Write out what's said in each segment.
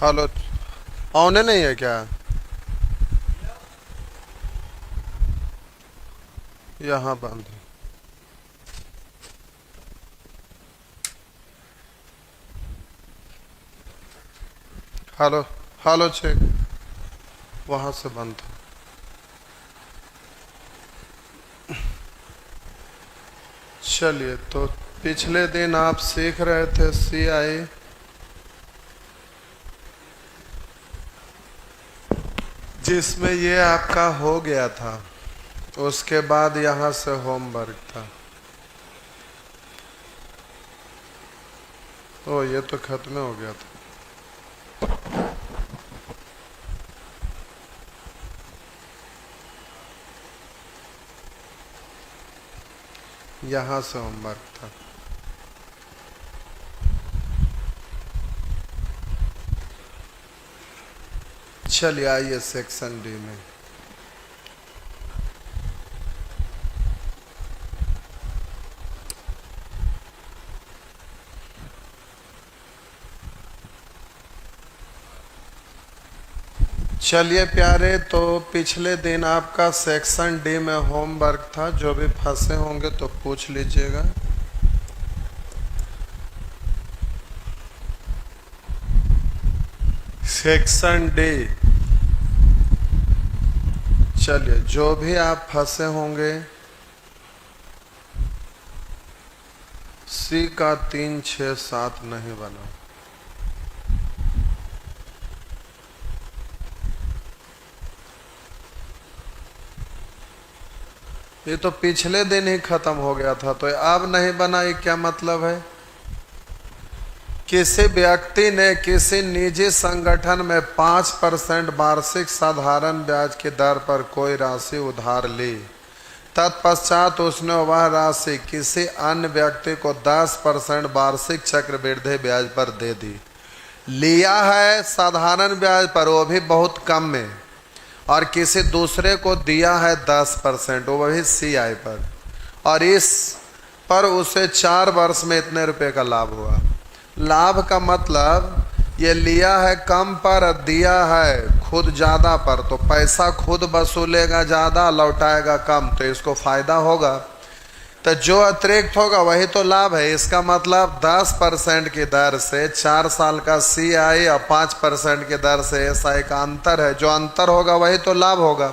Hello. आने नहीं है क्या? यहाँ बंद है। हेलो। Hello check. वहाँ से बंद था। चलिए, तो पिछले दिन आप सीख रहे थे CI, जिसमें ये आपका हो गया था। उसके बाद यहाँ से होमवर्क था। ओ, ये तो खत्म हो गया था। यहाँ से होमवर्क था। चलिए, आइए सेक्शन डी में। चलिए प्यारे, तो पिछले दिन आपका सेक्शन डी में होमवर्क था। जो भी फंसे होंगे तो पूछ लीजिएगा। Section D. चलिए, जो भी आप फंसे होंगे, C का 3, 6, 7 नहीं बना। ये तो पिछले दिन ही खत्म हो गया था, तो अब नहीं बना, ये क्या मतलब है? किसी व्यक्ति ने किसी निजी संगठन में 5% वार्षिक साधारण ब्याज की दर पर कोई राशि उधार ली। तत्पश्चात उसने वह राशि किसी अन्य व्यक्ति को 10% वार्षिक चक्रवृद्धि ब्याज पर दे दी। लिया है साधारण ब्याज पर, वो भी बहुत कम में, और किसी दूसरे को दिया है 10%, वो भी CI पर, और इस पर उसे 4 वर्ष में इतने रुपए का लाभ हुआ। लाभ का मतलब ये लिया है कम पर, दिया है खुद ज़्यादा पर, तो पैसा खुद वसूलेगा ज़्यादा, लौटाएगा कम, तो इसको फायदा होगा। तो जो अतिरिक्त होगा वही तो लाभ है। इसका मतलब 10% की दर से 4 साल का CI और 5% की दर से SI का अंतर है। जो अंतर होगा वही तो लाभ होगा।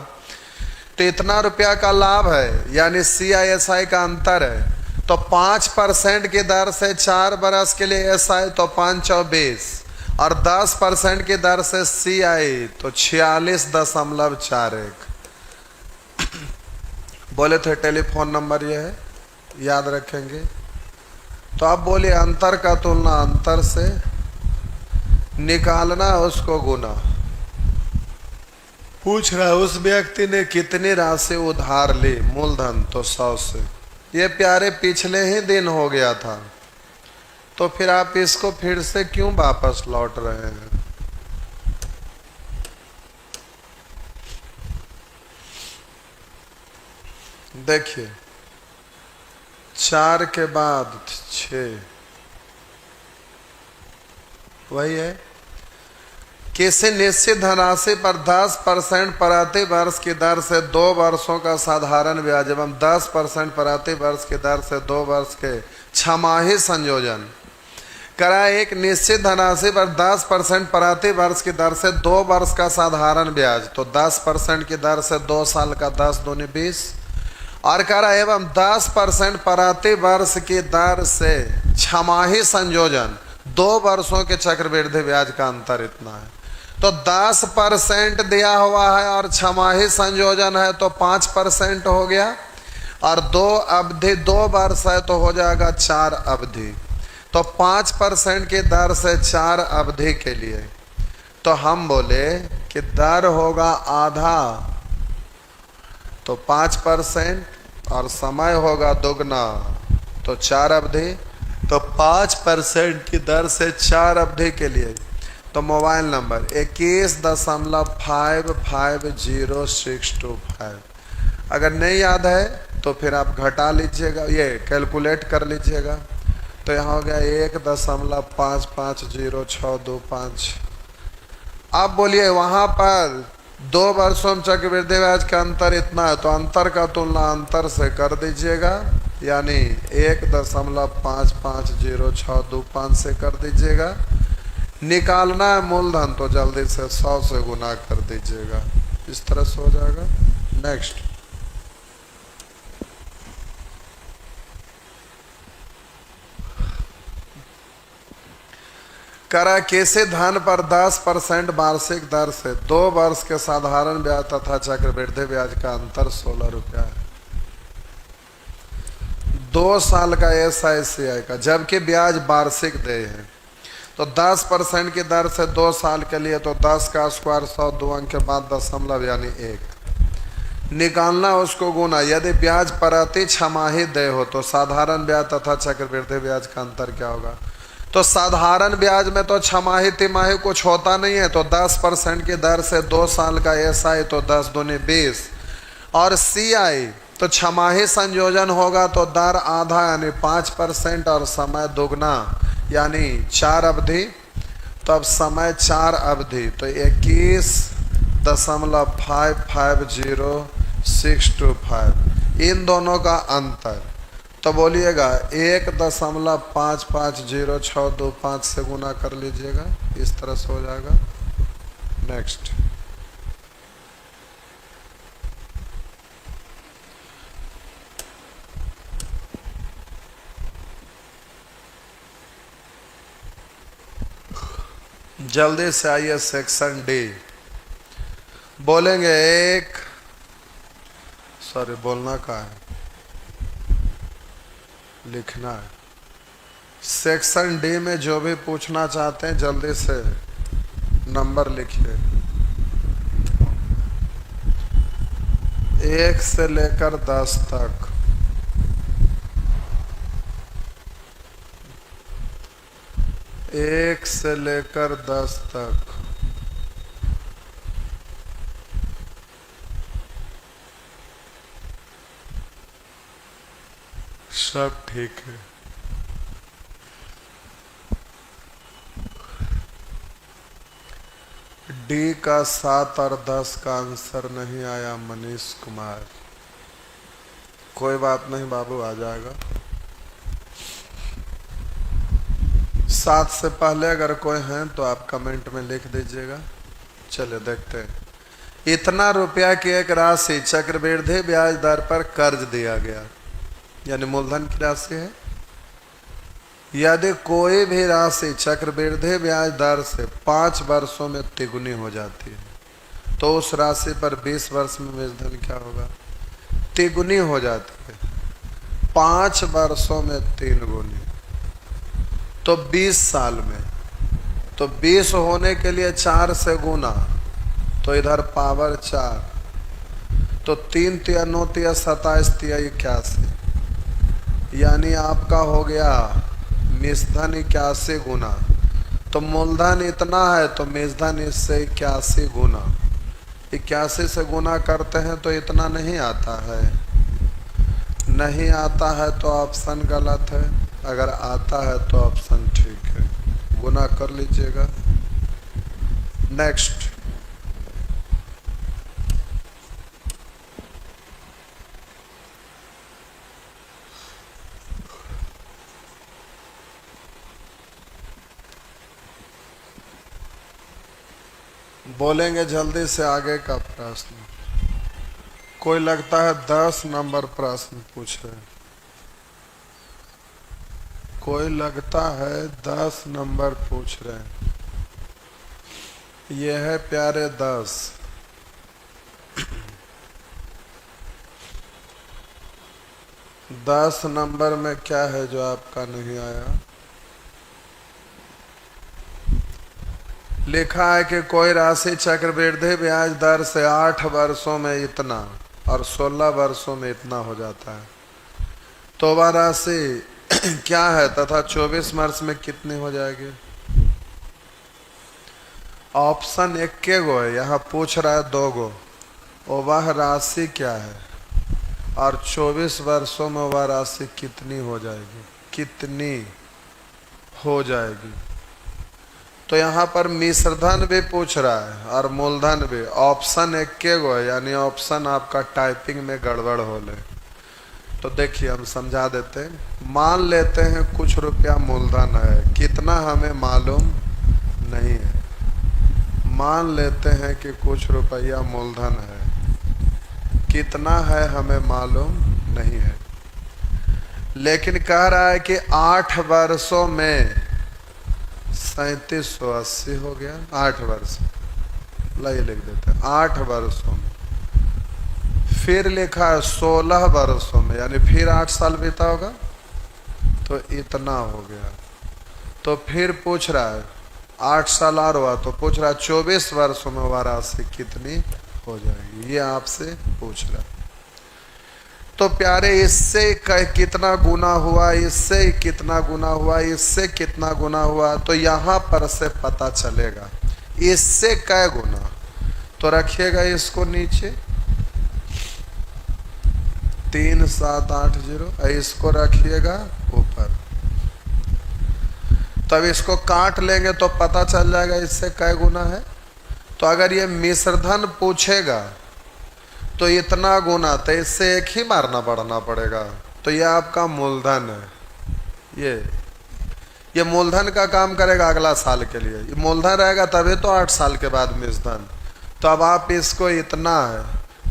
तो इतना रुपया का लाभ है, यानी CI SI का अंतर है। तो 5% की दर से 4 बरस के लिए SI, तो 5 × 20, और 10% की दर से CI, तो 46.41। बोले थे टेलीफोन नंबर ये है, याद रखेंगे। तो अब बोलिए, अंतर का तुलना अंतर से, निकालना उसको गुना। पूछ रहा है उस व्यक्ति ने कितनी राशि उधार ली, मूलधन तो 100 से। ये प्यारे पिछले ही दिन हो गया था, तो फिर आप इसको फिर से क्यों वापस लौट रहे हैं? देखिए, 4 के बाद 6, वही है। किसी निश्चित धनराशि पर 10% प्रति वर्ष की दर से 2 वर्षों का साधारण ब्याज एवं 10% प्रति वर्ष की दर से 2 वर्ष के छमाही संयोजन करा। एक निश्चित धनराशि पर 10% प्रति वर्ष की दर से 2 वर्ष का साधारण ब्याज, तो 10% की दर से 2 साल का 10 दूनी 20, और करा एवं 10% प्रति वर्ष की दर से छमाही संयोजन 2 वर्षों के चक्रवृद्धि ब्याज का अंतर इतना है। तो 10% दिया हुआ है और छमाही संयोजन है, तो 5% हो गया, और 2 अवधि 2 वर्ष है, तो हो जाएगा 4 अवधि। तो 5% की दर से 4 अवधि के लिए, तो हम बोले कि दर होगा आधा, तो 5%, और समय होगा दुगना, तो 4 अवधि। तो 5% की दर से 4 अवधि के लिए, तो मोबाइल नंबर 21.550,625। अगर नहीं याद है तो फिर आप घटा लीजिएगा, ये कैलकुलेट कर लीजिएगा। तो यहाँ हो गया 1.550,625। आप बोलिए वहां पर 2 वर्षों में चक्रवृद्धि ब्याज का अंतर इतना है, तो अंतर का तुलना अंतर से कर दीजिएगा, यानी 1.550625 से कर दीजिएगा। निकालना है मूलधन तो जल्दी से 100 से गुना कर दीजिएगा, इस तरह से हो जाएगा। नेक्स्ट, करा कैसे धन पर 10% वार्षिक दर से 2 वर्ष के साधारण ब्याज तथा चक्रवृद्धि ब्याज का अंतर 16 रुपया है। 2 साल का SICI का, जबकि ब्याज वार्षिक दे है, तो 10% की दर से 2 साल के लिए, तो 10 का स्क्वायर 100, 2 अंक के बाद दशमलव यानी 1 निकालना, उसको गुना। यदि ब्याज प्रति छमाही दे हो तो साधारण ब्याज तथा चक्रवृद्धि ब्याज का अंतर क्या होगा। तो साधारण ब्याज में तो छमाही तिमाही कुछ होता नहीं है, तो 10% की दर से 2 साल का SI तो 10 दूनी 20, और CI तो छमाही संयोजन होगा तो दर आधा यानी 5% और समय दुगना यानी 4 अवधि, तो अब समय 4 अवधि तो 21.550625, इन दोनों का अंतर, तो बोलिएगा 1.550625 से गुना कर लीजिएगा, इस तरह से हो जाएगा। नेक्स्ट, जल्दी से आइए सेक्शन डी। बोलेंगे बोलना का है, लिखना है। सेक्शन डी में जो भी पूछना चाहते हैं जल्दी से नंबर लिखिए, 1 से लेकर 10 तक। एक से लेकर 10 तक। सब ठीक है। डी का 7 और 10 का आंसर नहीं आया मनीष कुमार, कोई बात नहीं बाबू, आ जाएगा। 7 से पहले अगर कोई हैं तो आप कमेंट में लिख दीजिएगा। चलिए देखते हैं। इतना रुपया की एक राशि चक्रवृद्धि ब्याज दर पर कर्ज दिया गया, यानी मूलधन की राशि है। यदि कोई भी राशि चक्रवृद्धि ब्याज दर से 5 वर्षों में तिगुनी हो जाती है, तो उस राशि पर 20 वर्ष में मूलधन क्या होगा। तिगुनी हो जाती है, 5 वर्षों में 3 गुनी, तो 20 साल में, तो 20 होने के लिए 4 से गुना, तो इधर पावर 4, तो 3 तिया 9 तिया 27 तिया 81, यानी आपका हो गया मेषधन 81 गुना। तो मूलधन इतना है तो मेषधन इससे 81 गुना, 81 से गुना करते हैं तो इतना नहीं आता है। नहीं आता है तो ऑप्शन गलत है, अगर आता है तो ऑप्शन ठीक है, गुना कर लीजिएगा। नेक्स्ट, बोलेंगे जल्दी से आगे का प्रश्न। कोई लगता है 10 नंबर प्रश्न पूछ रहे हैं, कोई लगता है 10 नंबर पूछ रहे हैं। ये है प्यारे 10। दस नंबर में क्या है जो आपका नहीं आया। लिखा है कि कोई राशि चक्रवृद्धि ब्याज दर से 8 वर्षों में इतना और 16 वर्षों में इतना हो जाता है, तो वह राशि क्या है तथा 24 वर्ष में कितनी हो जाएगी। ऑप्शन 1 गो है, यहाँ पूछ रहा है 2 गो। और वह राशि क्या है और 24 वर्षों में वह राशि कितनी हो जाएगी, कितनी हो जाएगी। तो यहाँ पर मिश्रधन भी पूछ रहा है और मूलधन भी। ऑप्शन एक के गो है, यानी ऑप्शन आपका टाइपिंग में गड़बड़ हो ले। तो देखिए हम समझा देते हैं। मान लेते हैं कुछ रुपया मूलधन है, कितना हमें मालूम नहीं है। मान लेते हैं कि कुछ रुपया मूलधन है, कितना है हमें मालूम नहीं है, लेकिन कह रहा है कि 8 वर्षों में 3780 हो गया। 8 वर्ष, लाइए लिख देते हैं 8 वर्षों में। फिर लिखा है 16 वर्षों में, यानी फिर 8 साल बीता होगा तो इतना हो गया। तो फिर पूछ रहा है 8 साल और हुआ तो पूछ रहा है 24 वर्षों में वह राशि कितनी हो जाएगी, ये आपसे पूछ रहा है। तो प्यारे इससे कितना गुना हुआ, इससे कितना गुना हुआ, इससे कितना गुना हुआ, तो यहाँ पर से पता चलेगा इससे कै गुना। तो रखिएगा इसको नीचे 3780, इसको रखिएगा ऊपर। तब इसको काट लेंगे तो पता चल जाएगा इससे कै गुना है। तो अगर ये मिश्रधन पूछेगा तो इतना गुना, तो इससे एक ही मारना बढ़ना पड़ेगा। तो ये आपका मूलधन है। ये मूलधन का काम करेगा अगला साल के लिए। ये मूलधन रहेगा तभी तो 8 साल के बाद मिश्रधन। तो अब आप इसको इतना है,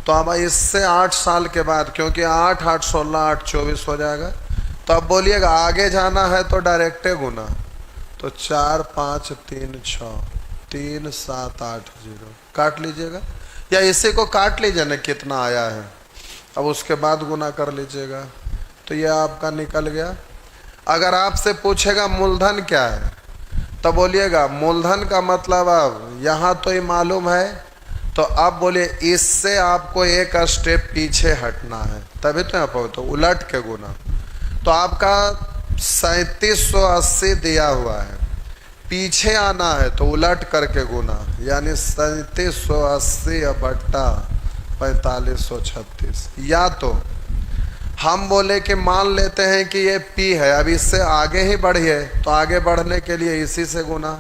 तो अब इससे 8 साल के बाद, क्योंकि 8 8 16 8 24 हो जाएगा। तो अब बोलिएगा आगे जाना है तो डायरेक्टे गुना। तो 4 5 3 6 3 7 8 0 काट लीजिएगा, या इसी को काट लीजिए ना कितना आया है, अब उसके बाद गुना कर लीजिएगा। तो यह आपका निकल गया। अगर आपसे पूछेगा मूलधन क्या है तो बोलिएगा मूलधन का मतलब अब यहाँ तो ये मालूम है, तो अब बोलिए इससे आपको एक स्टेप पीछे हटना है, तभी तो यहाँ पर तो उलट के गुना। तो आपका 3780 दिया हुआ है, पीछे आना है तो उलट करके गुना, यानी 3780 बट्टा 4536। या तो हम बोले कि मान लेते हैं कि ये P है, अब इससे आगे ही बढ़िए, तो आगे बढ़ने के लिए इसी से गुना।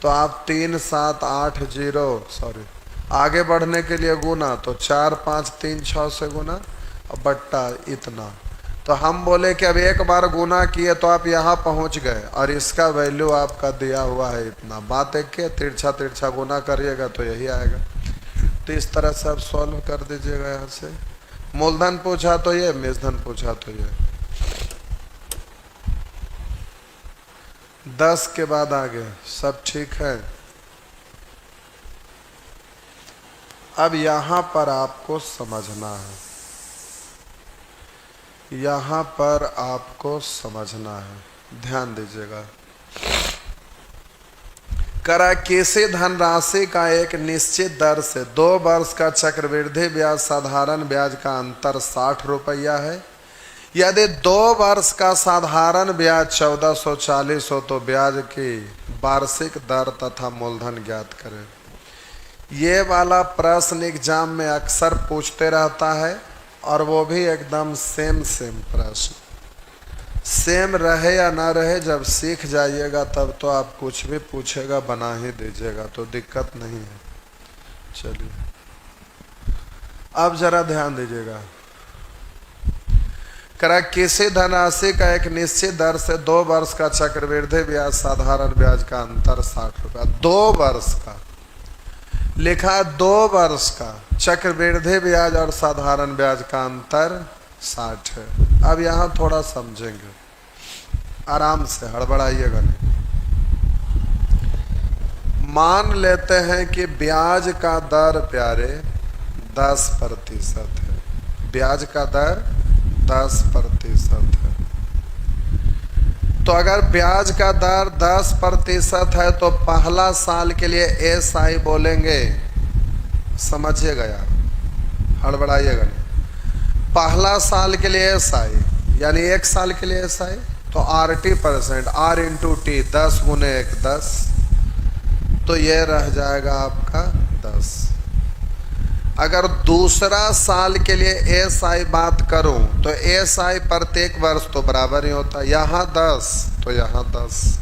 तो आप 3780 आगे बढ़ने के लिए गुना, तो 4 5 3 6 से गुना और बट्टा इतना। तो हम बोले कि अब एक बार गुना किए तो आप यहाँ पहुँच गए और इसका वैल्यू आपका दिया हुआ है इतना। बात एक के तिरछा तिरछा गुना करिएगा तो यही आएगा। तो इस तरह से आप सॉल्व कर दीजिएगा। यहाँ से मूलधन पूछा तो ये, मिश्रधन पूछा तो ये। 10 के बाद आगे सब ठीक है। अब यहाँ पर आपको समझना है, यहाँ पर आपको समझना है, ध्यान दीजिएगा। करा किसी धनराशि का एक निश्चित दर से 2 वर्ष का चक्रवृद्धि ब्याज साधारण ब्याज का अंतर 60 रुपया है। यदि 2 वर्ष का साधारण ब्याज 1440 हो तो ब्याज की वार्षिक दर तथा मूलधन ज्ञात करें। ये वाला प्रश्न एग्जाम में अक्सर पूछते रहता है और वो भी एकदम सेम प्रश्न। सेम रहे या ना रहे, जब सीख जाइएगा तब तो आप कुछ भी पूछेगा बना ही दीजिएगा, तो दिक्कत नहीं है। चलिए अब जरा ध्यान दीजिएगा। करा किसी धनराशि का एक निश्चित दर से 2 वर्ष का चक्रवृद्धि ब्याज साधारण ब्याज का अंतर 60 रुपया। 2 वर्ष का लिखा, 2 वर्ष का चक्रवृद्धि ब्याज और साधारण ब्याज का अंतर 60 है। अब यहाँ थोड़ा समझेंगे, आराम से, हड़बड़ाइएगा नहीं। मान लेते हैं कि ब्याज का दर प्यारे 10% है। ब्याज का दर 10% है। तो अगर ब्याज का दर 10% है तो पहला साल के लिए SI बोलेंगे। समझिएगा यार, हड़बड़ाइएगा नहीं। पहला साल के लिए SI यानी 1 साल के लिए SI, तो RT%, R इंटू टी, 10 गुने 1 10, तो ये रह जाएगा आपका 10। अगर दूसरा साल के लिए SI बात करूं तो SI प्रत्येक वर्ष तो बराबर ही होता है, यहाँ 10 तो यहाँ 10।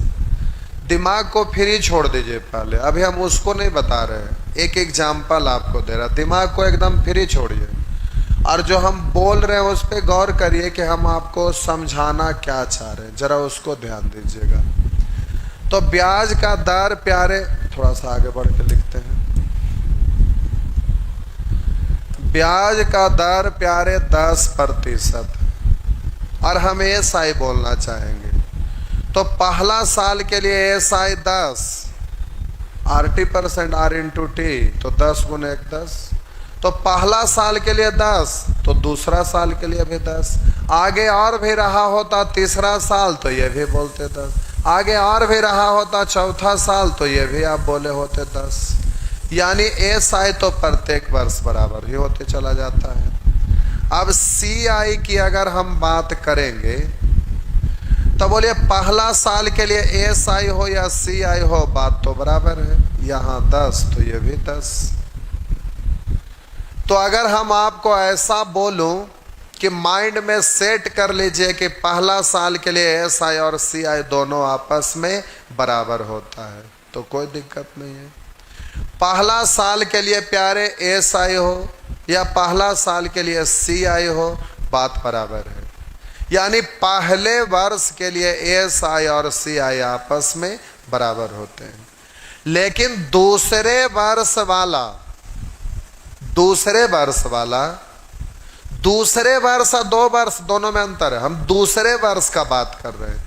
दिमाग को फ्री छोड़ दीजिए पहले, अभी हम उसको नहीं बता रहे हैं, एक एग्जाम्पल आपको दे रहा। दिमाग को एकदम फ्री छोड़िए और जो हम बोल रहे हैं उस पर गौर करिए कि हम आपको समझाना क्या चाह रहे हैं, जरा उसको ध्यान दीजिएगा। तो ब्याज का दर प्यारे, थोड़ा सा आगे बढ़ के लिखते हैं, ब्याज का दर प्यारे 10% और हम एसआई बोलना चाहेंगे। तो पहला साल के लिए SI 10, RT% R into T, तो 10 गुने 1 10। तो पहला साल के लिए 10, तो दूसरा साल के लिए भी 10। आगे और भी रहा होता तीसरा साल तो ये भी बोलते 10, आगे और भी रहा होता चौथा साल तो ये भी आप बोले होते 10। यानी एसआई तो प्रत्येक वर्ष बराबर ही होते चला जाता है। अब सीआई की अगर हम बात करेंगे तो बोलिए पहला साल के लिए एसआई हो या सीआई हो, बात तो बराबर है। यहाँ 10 तो ये भी 10। तो अगर हम आपको ऐसा बोलूं कि माइंड में सेट कर लीजिए कि पहला साल के लिए एसआई और सीआई दोनों आपस में बराबर होता है, तो कोई दिक्कत नहीं है। पहला साल के लिए प्यारे एसआई हो या पहला साल के लिए सीआई हो, बात बराबर है। यानी पहले वर्ष के लिए एसआई और सीआई आपस में बराबर होते हैं। लेकिन दूसरे वर्ष और 2 वर्ष दोनों में अंतर है। हम दूसरे वर्ष का बात कर रहे हैं,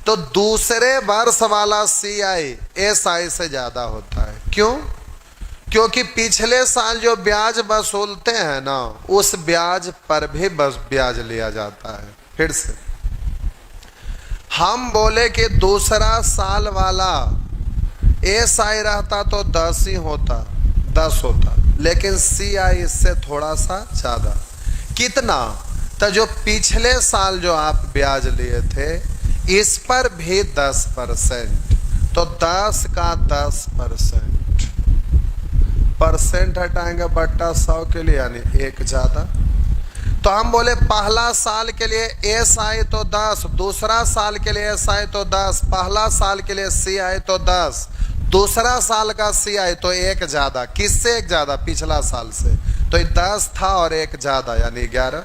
तो दूसरे वर्ष वाला सीआई एसआई से ज्यादा होता है। क्यों? क्योंकि पिछले साल जो ब्याज वसूलते हैं ना, उस ब्याज पर भी बस ब्याज लिया जाता है। फिर से हम बोले कि दूसरा साल वाला एसआई रहता तो 10 ही होता, 10 होता, लेकिन सीआई इससे थोड़ा सा ज्यादा। कितना? तो जो पिछले साल जो आप ब्याज लिए थे इस पर भी 10%, तो 10 का 10%, परसेंट हटाएंगे बट्टा 100 के लिए, यानी 1 ज्यादा। तो हम बोले पहला साल के लिए एसआई तो 10, दूसरा साल के लिए एसआई तो 10, पहला साल के लिए सीआई तो 10, दूसरा साल का सीआई तो 1 ज्यादा। किससे 1 ज्यादा? पिछला साल से। तो 10 था और 1 ज्यादा, यानी 11।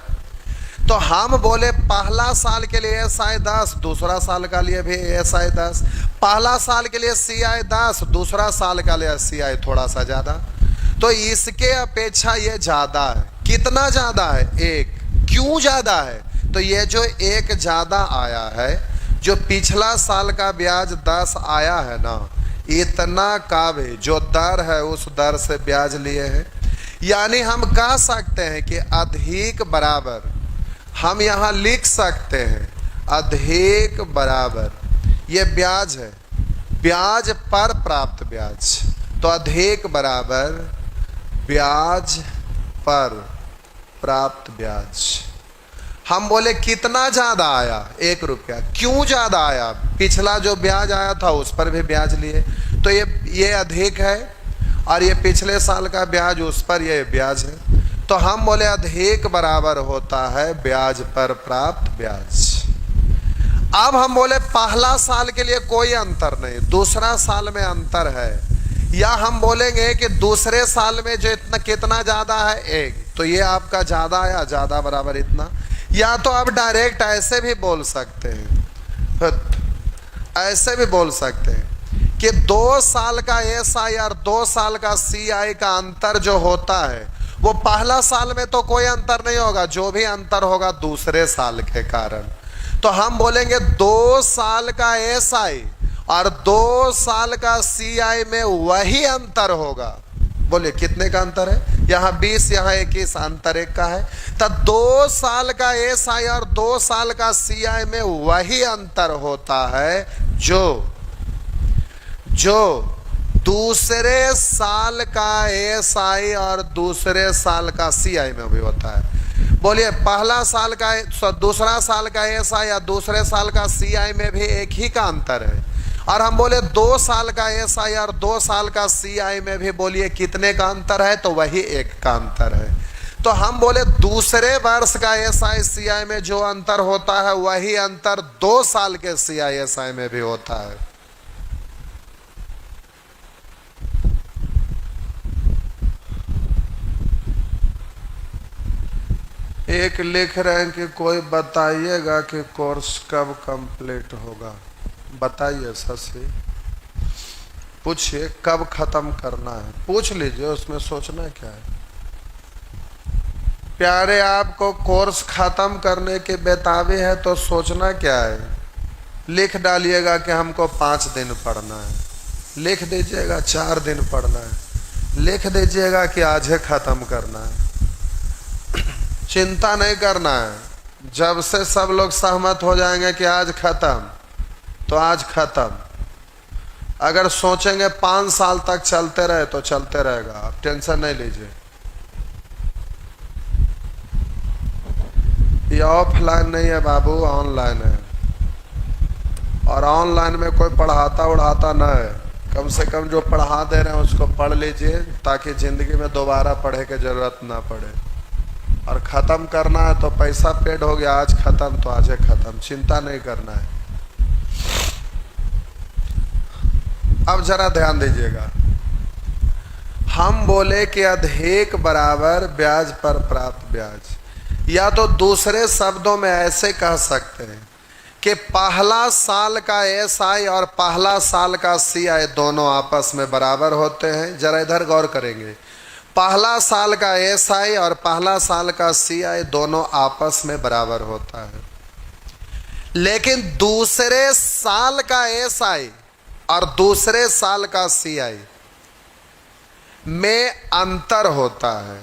तो हम बोले पहला साल के लिए एसआई 10, दूसरा साल का लिए भी एसआई 10, पहला साल के लिए सीआई 10, दूसरा साल का लिए सीआई थोड़ा सा ज्यादा। तो इसके अपेक्षा ये ज्यादा है। कितना ज्यादा है? 1। क्यों ज्यादा है? तो ये जो 1 ज्यादा आया है, जो पिछला साल का ब्याज 10 आया है ना, इतना का भी जो दर है उस दर से ब्याज लिए हैं। यानी हम कह सकते हैं कि अधिक बराबर, हम यहाँ लिख सकते हैं अधिक बराबर, ये ब्याज है, ब्याज पर प्राप्त ब्याज। तो अधिक बराबर ब्याज पर प्राप्त ब्याज। हम बोले कितना ज्यादा आया? 1 रुपया। क्यों ज्यादा आया? पिछला जो ब्याज आया था उस पर भी ब्याज लिए, तो ये अधिक है, और ये पिछले साल का ब्याज उस पर ये ब्याज है। तो हम बोले अधिक बराबर होता है ब्याज पर प्राप्त ब्याज। अब हम बोले पहला साल के लिए कोई अंतर नहीं, दूसरा साल में अंतर है। या हम बोलेंगे कि दूसरे साल में जो इतना कितना ज्यादा है 1, तो ये आपका ज्यादा आया, ज्यादा बराबर इतना। या तो आप डायरेक्ट ऐसे भी बोल सकते हैं, ऐसे भी बोल सकते हैं कि 2 साल का एसआई और 2 साल का सीआई का अंतर जो होता है वो पहला साल में तो कोई अंतर नहीं होगा, जो भी अंतर होगा दूसरे साल के कारण। तो हम बोलेंगे 2 साल का एसआई और 2 साल का सीआई में वही अंतर होगा। बोले कितने का अंतर है? यहाँ 20, यहाँ 21, अंतर 1 का है। तो 2 साल का एसआई और 2 साल का सीआई में वही अंतर होता है जो दूसरे साल का एसआई और दूसरे साल का सीआई में भी होता है। बोलिए पहला साल का दूसरा साल का एसआई या दूसरे साल का सीआई में भी 1 ही का अंतर है। और हम बोले 2 साल का एसआई और 2 साल का सीआई में भी बोलिए कितने का अंतर है? तो वही 1 का अंतर है। तो हम बोले दूसरे वर्ष का एसआई सीआई में जो अंतर होता है वही अंतर 2 साल के सीआई एसआई में भी होता है। एक लिख रहे हैं कि कोई बताइएगा कि कोर्स कब कंप्लीट होगा। बताइए शशि, पूछिए कब खत्म करना है, पूछ लीजिए, उसमें सोचना क्या है। प्यारे, आपको कोर्स खत्म करने के बेताबी है तो सोचना क्या है। लिख डालिएगा कि हमको 5 दिन पढ़ना है, लिख दीजिएगा 4 दिन पढ़ना है, लिख दीजिएगा कि आज ही खत्म करना है। चिंता नहीं करना है। जब से सब लोग सहमत हो जाएंगे कि आज खत्म, तो आज खत्म। अगर सोचेंगे 5 साल तक चलते रहे तो चलते रहेगा, आप टेंशन नहीं लीजिए। ये ऑफलाइन नहीं है बाबू, ऑनलाइन है। और ऑनलाइन में कोई पढ़ाता उड़ाता ना है। कम से कम जो पढ़ा दे रहे हैं उसको पढ़ लीजिए, ताकि जिंदगी में दोबारा पढ़े की जरूरत ना पड़े। और ख़त्म करना है तो पैसा पेड हो गया, आज ख़त्म तो आज है ख़त्म, चिंता नहीं करना है। अब जरा ध्यान दीजिएगा, हम बोले कि अधिक बराबर ब्याज पर प्राप्त ब्याज, या तो दूसरे शब्दों में ऐसे कह सकते हैं कि पहला साल का एसआई और पहला साल का सीआई दोनों आपस में बराबर होते हैं। जरा इधर गौर करेंगे, पहला साल का एसआई और पहला साल का सीआई दोनों आपस में बराबर होता है। लेकिन दूसरे साल का एसआई और दूसरे साल का सीआई में अंतर होता है,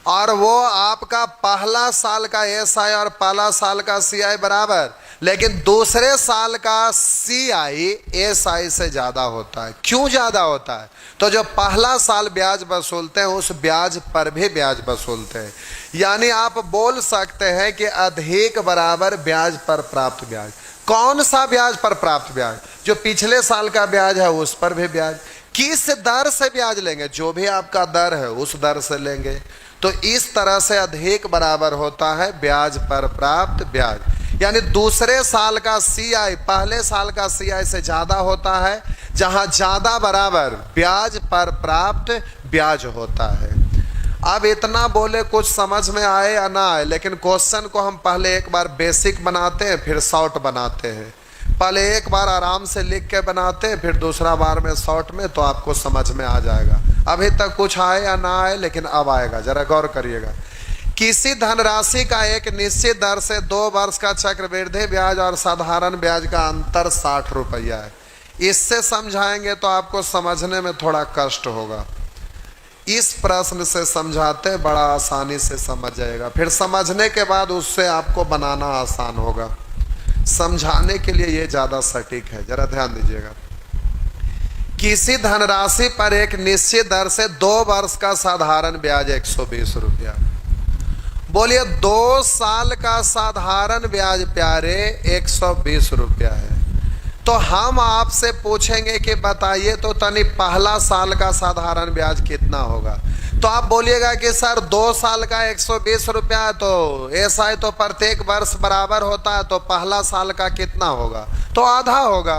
और वो आपका पहला साल का एसआई और पहला साल का सीआई बराबर, लेकिन दूसरे साल का सीआई एसआई से ज़्यादा होता है। क्यों ज़्यादा होता है? तो जो पहला साल ब्याज वसूलते हैं उस ब्याज पर भी ब्याज वसूलते हैं। यानी आप बोल सकते हैं कि अधिक बराबर ब्याज पर प्राप्त ब्याज। कौन सा ब्याज पर प्राप्त ब्याज? जो पिछले साल का ब्याज है उस पर भी ब्याज। किस दर से ब्याज लेंगे? जो भी आपका दर है उस दर से लेंगे। तो इस तरह से अधिक बराबर होता है ब्याज पर प्राप्त ब्याज। यानी दूसरे साल का सीआई पहले साल का सीआई से ज्यादा होता है, जहां ज्यादा बराबर ब्याज पर प्राप्त ब्याज होता है। अब इतना बोले कुछ समझ में आए या ना आए, लेकिन क्वेश्चन को हम पहले एक बार बेसिक बनाते हैं, फिर शॉर्ट बनाते हैं। पहले एक बार आराम से लिख के बनाते हैं, फिर दूसरा बार में शॉर्ट में, तो आपको समझ में आ जाएगा। अभी तक कुछ आए या ना आए, लेकिन अब आएगा, जरा गौर करिएगा। किसी धनराशि का एक निश्चित दर से 2 वर्ष का चक्रवृद्धि ब्याज और साधारण ब्याज का अंतर 60 रुपया है। इससे समझाएंगे तो आपको समझने में थोड़ा कष्ट होगा। इस प्रश्न से समझाते बड़ा आसानी से समझ जाएगा, फिर समझने के बाद उससे आपको बनाना आसान होगा। समझाने के लिए ये ज़्यादा सटीक है, जरा ध्यान दीजिएगा। किसी धनराशि पर एक निश्चित दर से 2 वर्ष का साधारण ब्याज 120 रुपया। बोलिए 2 साल का साधारण ब्याज प्यारे 120 रुपया है। तो हम आपसे पूछेंगे कि बताइए तो तनी पहला साल का साधारण ब्याज कितना होगा। तो आप बोलिएगा कि सर 2 साल का 120 रुपया है, तो ऐसा है तो प्रत्येक वर्ष बराबर होता है, तो पहला साल का कितना होगा? तो आधा होगा।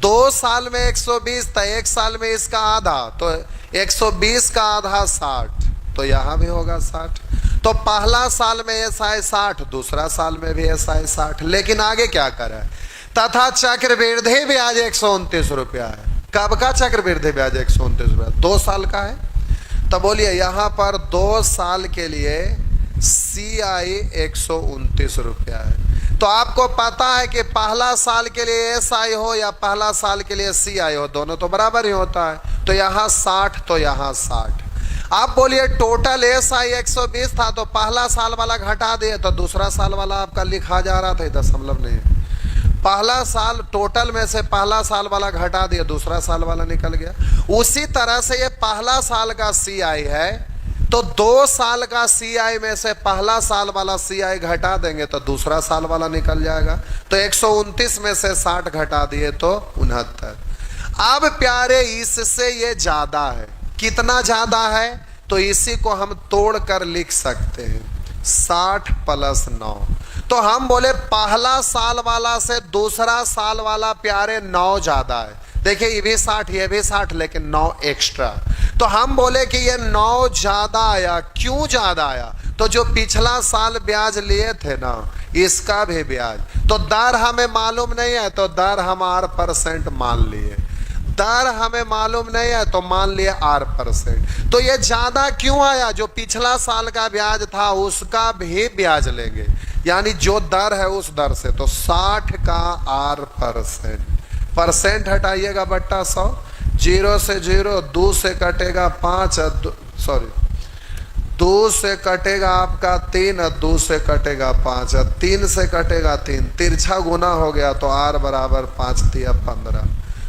2 साल में 120, तो 1 साल में इसका आधा, तो 120 का आधा 60, तो यहाँ भी होगा 60। तो पहला साल में ऐसा है 60, दूसरा साल में भी ऐसा है 60। लेकिन आगे क्या करें? तथा चक्रवृद्धि ब्याज 129 रुपया है। कब का चक्रवृद्धि ब्याज 129 रुपया? 2 साल का है। तो बोलिए यहाँ पर 2 साल के लिए सीआई 129 रुपया है। तो आपको पता है कि पहला साल के लिए एसआई हो या पहला साल के लिए सीआई हो, दोनों तो बराबर ही होता है। तो यहाँ 60, तो यहाँ 60। आप बोलिए टोटल एसआई 120 था, तो पहला साल वाला घटा दिए, तो दूसरा साल वाला आपका लिखा जा रहा था, दशमलव नहीं। पहला साल टोटल में से पहला साल वाला घटा दिया, दूसरा साल वाला निकल गया। उसी तरह से ये पहला साल का सीआई है, तो 2 साल का सीआई में से पहला साल वाला सीआई घटा देंगे तो दूसरा साल वाला निकल जाएगा। तो 129 में से 60 घटा दिए तो 69। अब प्यारे इससे ये ज्यादा है। कितना ज्यादा है? तो इसी को हम तोड़ कर लिख सकते हैं 60 + 9। तो हम बोले पहला साल वाला से दूसरा साल वाला प्यारे 9 ज्यादा है। देखिए ये भी 60, ये भी 60, लेकिन 9 एक्स्ट्रा। तो हम बोले कि ये 9 ज्यादा आया। क्यों ज्यादा आया? तो जो पिछला साल ब्याज लिए थे ना, इसका भी ब्याज, तो दर हमें मालूम नहीं है तो दर हम R% मान लिए, दर हमें मालूम नहीं है तो मान लिए R%। तो ये ज्यादा क्यों आया? जो पिछला साल का ब्याज था उसका भी ब्याज लेंगे, यानी जो दर है उस दर से, तो 60 का R%। परसेंट हटाइएगा बट्टा 100, 0 से 0, 2 से कटेगा 5, सॉरी 2 से कटेगा आपका 3, 2 से कटेगा 5, 3 से कटेगा 3, तिरछा गुना हो गया तो R बराबर 5 तिया 15,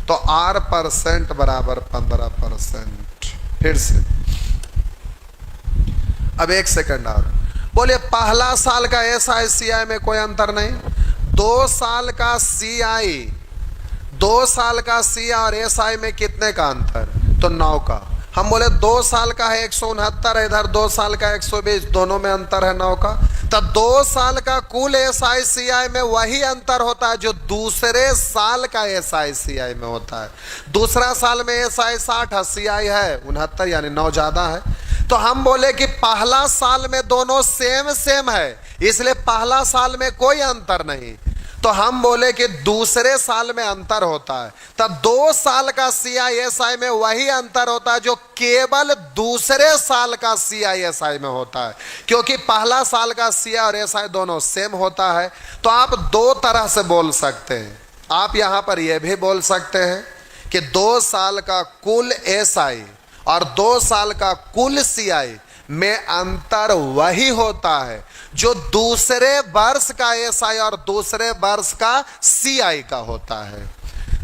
तो R% बराबर 15%। फिर से अब 1 सेकंड और बोलिए, पहला साल का SI में कोई अंतर नहीं, 2 साल का CI, 2 साल का CI और SI में कितने का अंतर? तो 9 का। हम बोले 2 साल का है 169, इधर 2 साल का 120, दोनों में अंतर है 9 का। तब 2 साल का कुल SI CI में वही अंतर होता है जो दूसरे साल का SI CI में होता है। दूसरा साल में SI 60 है, CI है 69, यानी 9 ज्यादा है। तो हम बोले कि पहला साल में दोनों सेम सेम है, इसलिए पहला साल में कोई अंतर नहीं। तो हम बोले कि दूसरे साल में अंतर होता है, तब 2 साल का CI SI में वही अंतर होता है जो केवल दूसरे साल का CI SI में होता है, क्योंकि पहला साल का CI और SI दोनों सेम होता है। तो आप 2 तरह से बोल सकते हैं। आप यहां पर यह भी बोल सकते हैं कि 2 साल का कुल SI और 2 साल का कुल CI में अंतर वही होता है जो दूसरे वर्ष का SI और दूसरे वर्ष का CI का होता है।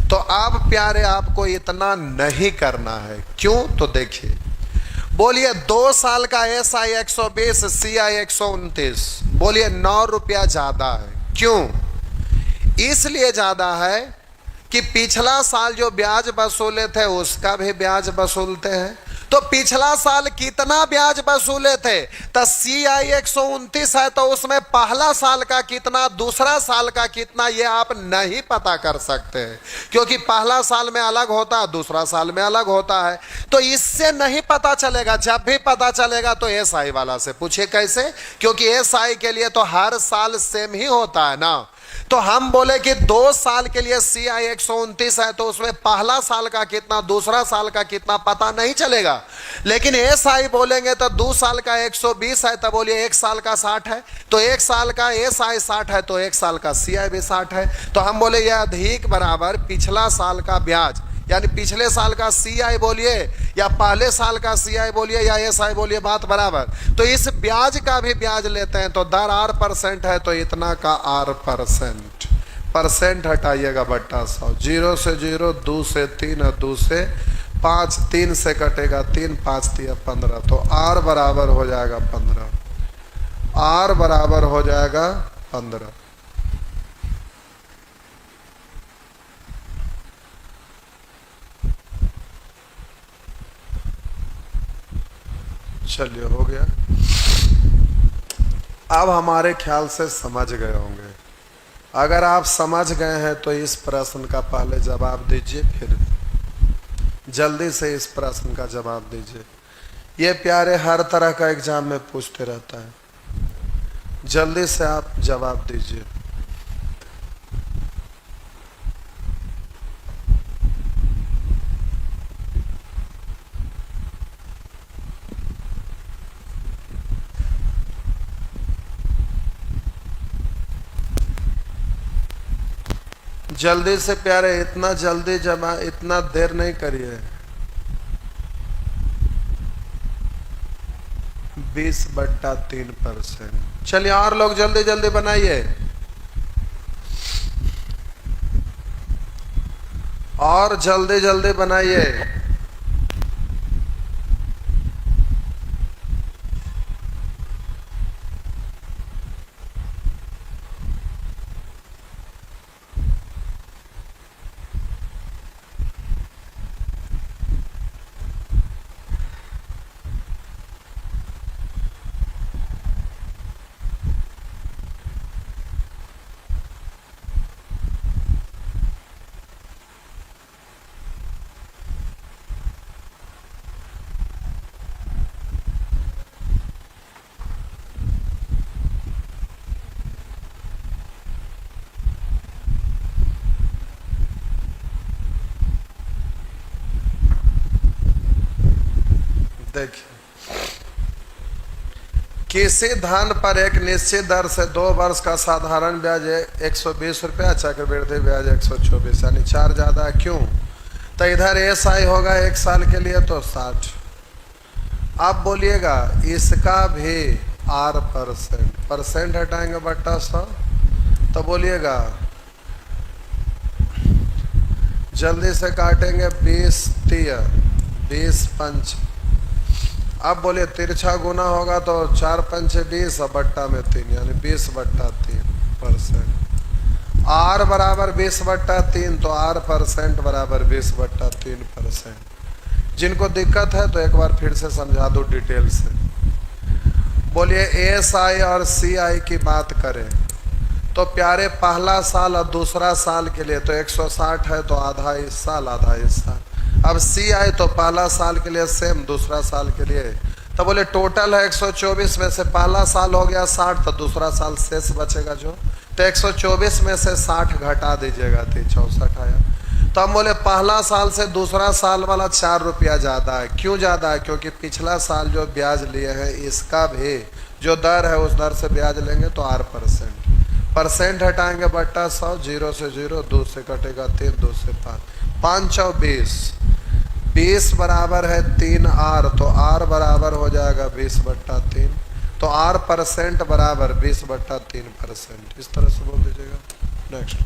तो आप प्यारे, आपको इतना नहीं करना है। क्यों? तो देखिए, बोलिए 2 साल का SI 120, CI 129, बोलिए 9 रुपया ज्यादा है। क्यों? इसलिए ज्यादा है कि पिछला साल जो ब्याज वसूले थे उसका भी ब्याज वसूलते हैं। तो पिछला साल कितना ब्याज वसूले थे? तो CI 129 है, तो उसमें पहला साल का कितना, दूसरा साल का कितना, ये आप नहीं पता कर सकते हैं, क्योंकि पहला साल में अलग होता है, दूसरा साल में अलग होता है। तो इससे नहीं पता चलेगा। जब भी पता चलेगा तो SI वाला से पूछिए। कैसे? क्योंकि SI के लिए तो हर साल सेम ही होता है ना। तो हम बोले कि 2 साल के लिए CI 129 है, तो उसमें पहला साल का कितना, दूसरा साल का कितना पता नहीं चलेगा। लेकिन SI बोलेंगे तो 2 साल का 120 है, तो बोलिए 1 साल का 60 है, तो 1 साल का SI 60 है, तो 1 साल का CI भी 60 है। तो हम बोले यह अधिक बराबर पिछला साल का ब्याज, यानी पिछले साल का CI बोलिए या पहले साल का CI बोलिए या SI बोलिए, बात बराबर। तो इस ब्याज का भी ब्याज लेते हैं, तो दर R% है, तो इतना का R%। परसेंट हटाइएगा बट्टा 100, 0 से 0, 2 से 3, 2 से 5, 3 से कटेगा 3, 5 तिया 15, तो R बराबर हो जाएगा 15, R बराबर हो जाएगा 15। चलिए, हो गया। अब हमारे ख्याल से समझ गए होंगे। अगर आप समझ गए हैं तो इस प्रश्न का पहले जवाब दीजिए, फिर जल्दी से इस प्रश्न का जवाब दीजिए। ये प्यारे हर तरह का एग्जाम में पूछते रहता है, जल्दी से आप जवाब दीजिए। जल्दी से प्यारे, इतना जल्दी जमा, इतना देर नहीं करिए। 20/3%। चलिए और लोग जल्दी जल्दी बनाइए, और जल्दी जल्दी बनाइए। देखिए, किसी धन पर एक निश्चित दर से 2 वर्ष का साधारण ब्याज 120 रुपया, चक्रवृद्धि ब्याज 124, यानी 4 ज्यादा है। क्यों? तो इधर SI होगा 1 साल के लिए तो 60। आप बोलिएगा इसका भी R%, परसेंट हटाएंगे बट्टा 100, तो बोलिएगा जल्दी से काटेंगे 20 तिया 20 पंच। अब बोलिए तिरछा गुना होगा तो 4 पंचे 20 और बट्टा में 3, यानी 20/3%। R बराबर 20/3, तो R% बराबर 20/3%। जिनको दिक्कत है तो एक बार फिर से समझा दो डिटेल से। बोलिए SI और CI की बात करें तो प्यारे पहला साल और दूसरा साल के लिए तो 160 है, तो आधा इस साल आधा इस साल। अब CI तो पहला साल के लिए सेम, दूसरा साल के लिए, तो बोले टोटल है 124 में से पहला साल हो गया 60, तो दूसरा साल शेष बचेगा जो, तो 124 में से 60 घटा दीजिएगा तो 64 आया। तो हम बोले पहला साल से दूसरा साल वाला 4 रुपया ज़्यादा है। क्यों ज़्यादा है? क्योंकि पिछला साल जो ब्याज लिए हैं इसका भी जो दर है उस दर से ब्याज लेंगे तो R%। परसेंट हटाएंगे बट्टा 100, 0 से 0, 2 से कटेगा 3, 2 से 5, 5 और 20, 20 बराबर है 3R, तो R बराबर हो जाएगा 20/3, तो R% बराबर 20/3%। इस तरह से बोल दीजिएगा। नेक्स्ट,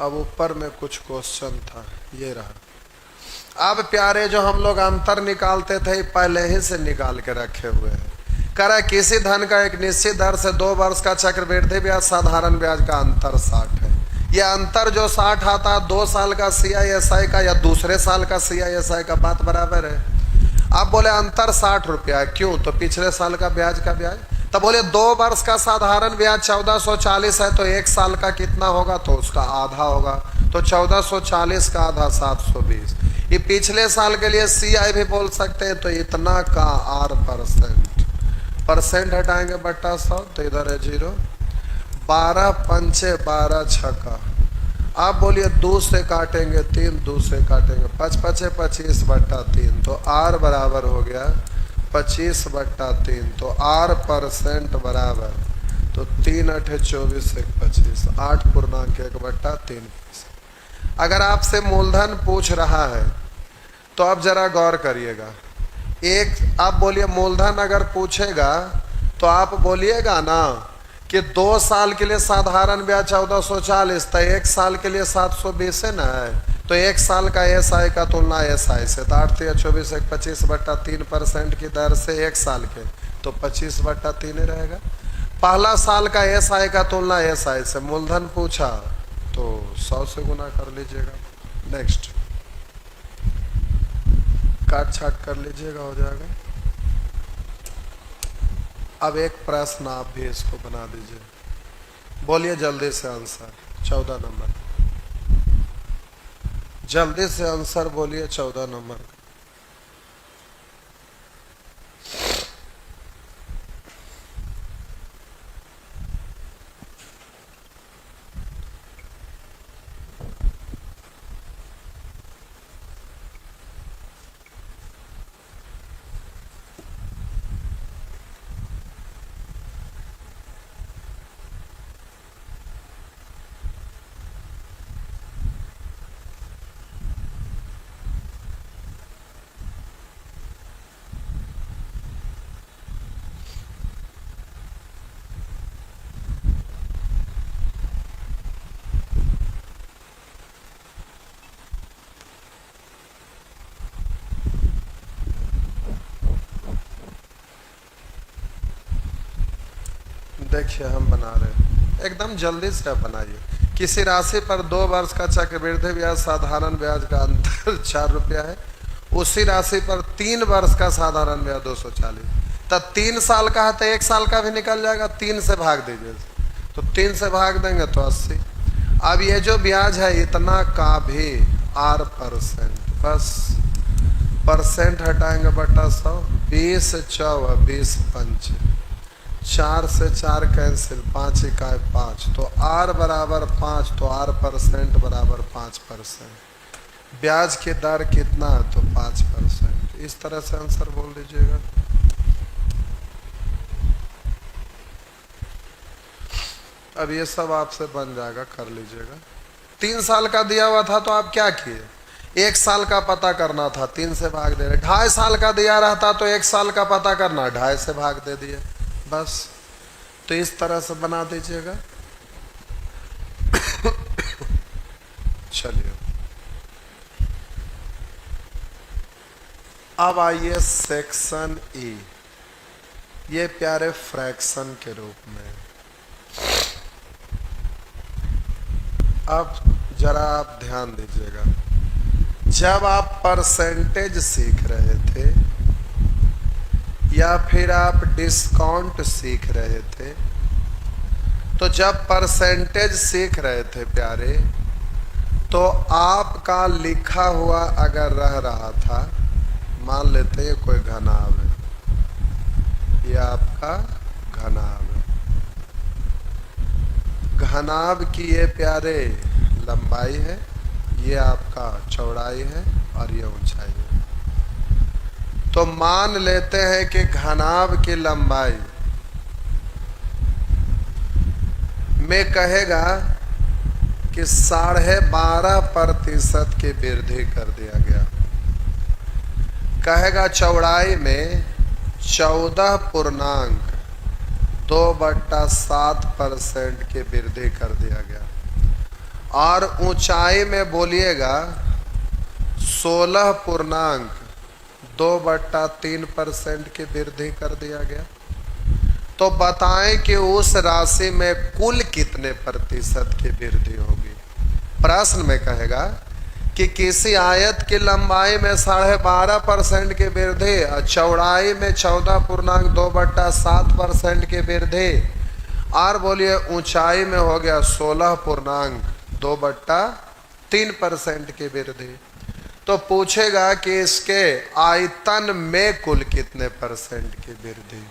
अब ऊपर में कुछ क्वेश्चन था, ये रहा। अब प्यारे जो हम लोग अंतर निकालते थे पहले ही से निकाल के रखे हुए हैं। करा किसी धन का एक निश्चित दर से 2 वर्ष का चक्रवृद्धि ब्याज साधारण ब्याज का अंतर 60 है। यह अंतर जो 60 आता है 2 साल का CI/SI का या दूसरे साल का CI/SI का, बात बराबर है। आप बोले अंतर 60 रुपया, क्यों? तो पिछले साल का ब्याज का ब्याज। तो बोले 2 वर्ष का साधारण ब्याज 1440 है, तो 1 साल का कितना होगा? तो उसका आधा होगा, तो 1440 का आधा 720। ये पिछले साल के लिए CI भी बोल सकते हैं, तो इतना का R%। परसेंट हटाएंगे बट्टा 100, तो इधर है 0, 12 पंचे 12 छक्का। आप बोलिए 2 से काटेंगे 3, 2 से काटेंगे 5 पचे 25/3, तो R बराबर हो गया 25/3, तो R% बराबर, तो 3 8 24 1 25, 8.1/3। अगर आपसे मूलधन पूछ रहा है तो आप जरा गौर करिएगा। एक आप बोलिए मूलधन अगर पूछेगा तो आप बोलिएगा ना कि 2 साल के लिए साधारण ब्याज 1440, तो 1 साल के लिए 720 है ना, तो 1 साल का SI का तुलना SI से, तो 8 3 24 1 25/3% की दर से 1 साल के, तो 25/3 ही रहेगा। पहला साल का SI का तुलना SI से, मूलधन पूछा तो 100 से गुना कर लीजिएगा। नेक्स्ट, काट छाट कर लीजिएगा, हो जाएगा। अब एक प्रश्न आप भी इसको बना दीजिए, बोलिए जल्दी से आंसर। 14 नंबर, जल्दी से आंसर बोलिए 14 नंबर। देखिए हम बना रहे हैं, एकदम जल्दी से आप बनाइए। किसी राशि पर 2 वर्ष का चक्रवृद्धि ब्याज साधारण ब्याज का अंतर 4 रुपया है, उसी राशि पर 3 वर्ष का साधारण ब्याज 240, तो 3 साल का है तो 1 साल का भी निकल जाएगा। 3 से भाग दीजिए, तो 3 से भाग देंगे तो 80। अब ये जो ब्याज है इतना का भी R%, बस परसेंट हटाएंगे बटा 100, 20 4 20 पंच, 4 से 4 कैंसिल, 5 इकाई 5, तो R बराबर 5, तो R% बराबर 5%। ब्याज की दर कितना है, तो 5%। इस तरह से आंसर बोल दीजिएगा। अब ये सब आपसे बन जाएगा, कर लीजिएगा। 3 साल का दिया हुआ था तो आप क्या किए, 1 साल का पता करना था, 3 से भाग दे रहे। 2.5 साल का दिया रहता तो 1 साल का पता करना, 2.5 से भाग दे दिए, बस। तो इस तरह से बना दीजिएगा। चलिए अब आइए सेक्शन ई, ये प्यारे फ्रैक्शन के रूप में। अब जरा आप ध्यान दीजिएगा, जब आप परसेंटेज सीख रहे थे या फिर आप डिस्काउंट सीख रहे थे, तो जब परसेंटेज सीख रहे थे प्यारे, तो आपका लिखा हुआ अगर रह रहा था, मान लेते हैं कोई घनाभ है, ये आपका घनाभ है, घनाभ की ये प्यारे लंबाई है, ये आपका चौड़ाई है और ये ऊंचाई है। तो मान लेते हैं कि घनाभ की लंबाई में कहेगा कि 12.5% की वृद्धि कर दिया गया, कहेगा चौड़ाई में 14.2/7% की वृद्धि कर दिया गया, और ऊंचाई में बोलिएगा 16.2/3% की वृद्धि कर दिया गया। तो बताएं कि उस राशि में कुल कितने प्रतिशत की वृद्धि होगी। प्रश्न में कहेगा कि किसी आयत की लंबाई में 12.5% की वृद्धि और चौड़ाई में 14.2/7% की वृद्धि, और बोलिए ऊंचाई में हो गया 16.2/3% की वृद्धि। तो पूछेगा कि इसके आयतन में कुल कितने परसेंट की वृद्धि।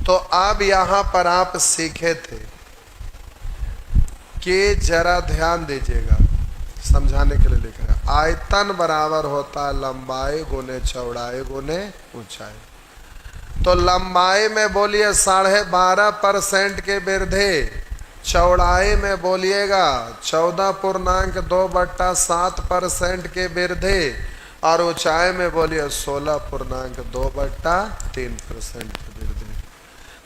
तो अब यहां पर आप सीखे थे कि जरा ध्यान दीजिएगा, समझाने के लिए लिख रहे हैं, आयतन बराबर होता है लंबाई गुने चौड़ाई गुने ऊंचाई। तो लंबाई में बोलिए 12.5% के वृद्धि, चौड़ाई में बोलिएगा 14.2/7% के वृद्धि, और ऊंचाई में बोलिए 16.2/3% की वृद्धि।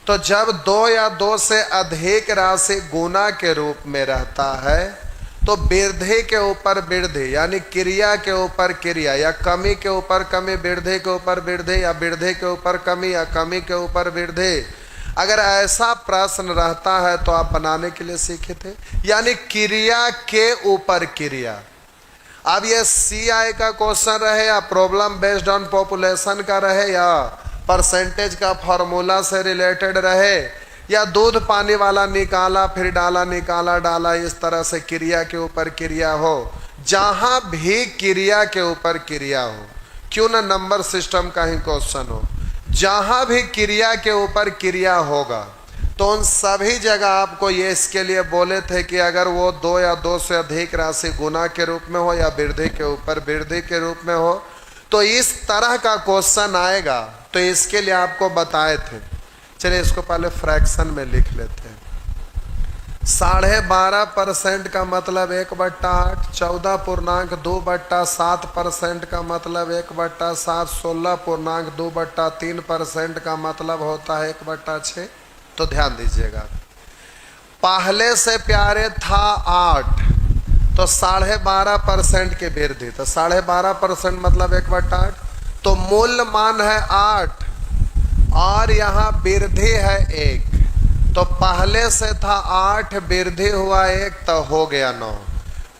तो जब 2 या 2 से अधिक राशि गुना के रूप में रहता है, तो वृद्धि के ऊपर वृद्धि, यानी क्रिया के ऊपर क्रिया, या कमी के ऊपर कमी, वृद्धि के ऊपर वृद्धि, या वृद्धि के ऊपर कमी, या कमी के ऊपर वृद्धि, अगर ऐसा प्रश्न रहता है तो आप बनाने के लिए सीखे थे, यानी क्रिया के ऊपर क्रिया। अब ये CI का क्वेश्चन रहे, या प्रॉब्लम बेस्ड ऑन पॉपुलेशन का रहे, या परसेंटेज का फॉर्मूला से रिलेटेड रहे, या दूध पानी वाला निकाला फिर डाला, निकाला डाला, इस तरह से क्रिया के ऊपर क्रिया हो, जहां भी क्रिया के ऊपर क्रिया हो, क्यों ना नंबर सिस्टम का ही क्वेश्चन हो, जहां भी क्रिया के ऊपर क्रिया होगा, तो उन सभी जगह आपको ये इसके लिए बोले थे कि अगर वो 2 या 2 से अधिक राशि गुना के रूप में हो, या वृद्धि के ऊपर वृद्धि के रूप में हो, तो इस तरह का क्वेश्चन आएगा। तो इसके लिए आपको बताए थे। चलिए इसको पहले फ्रैक्शन में लिख लेते हैं। 12.5% का मतलब 1/8, 14.2/7% का मतलब 1/7, 16.2/3% का मतलब होता है 1/6। तो ध्यान दीजिएगा, पहले से प्यारे था 8, तो 12.5% की वृद्धि, तो 12.5% मतलब 1/8, तो मूल मान है 8 और यहाँ वृद्धि है 1, तो पहले से था 8 वृद्धि हुआ 1 तो हो गया 9,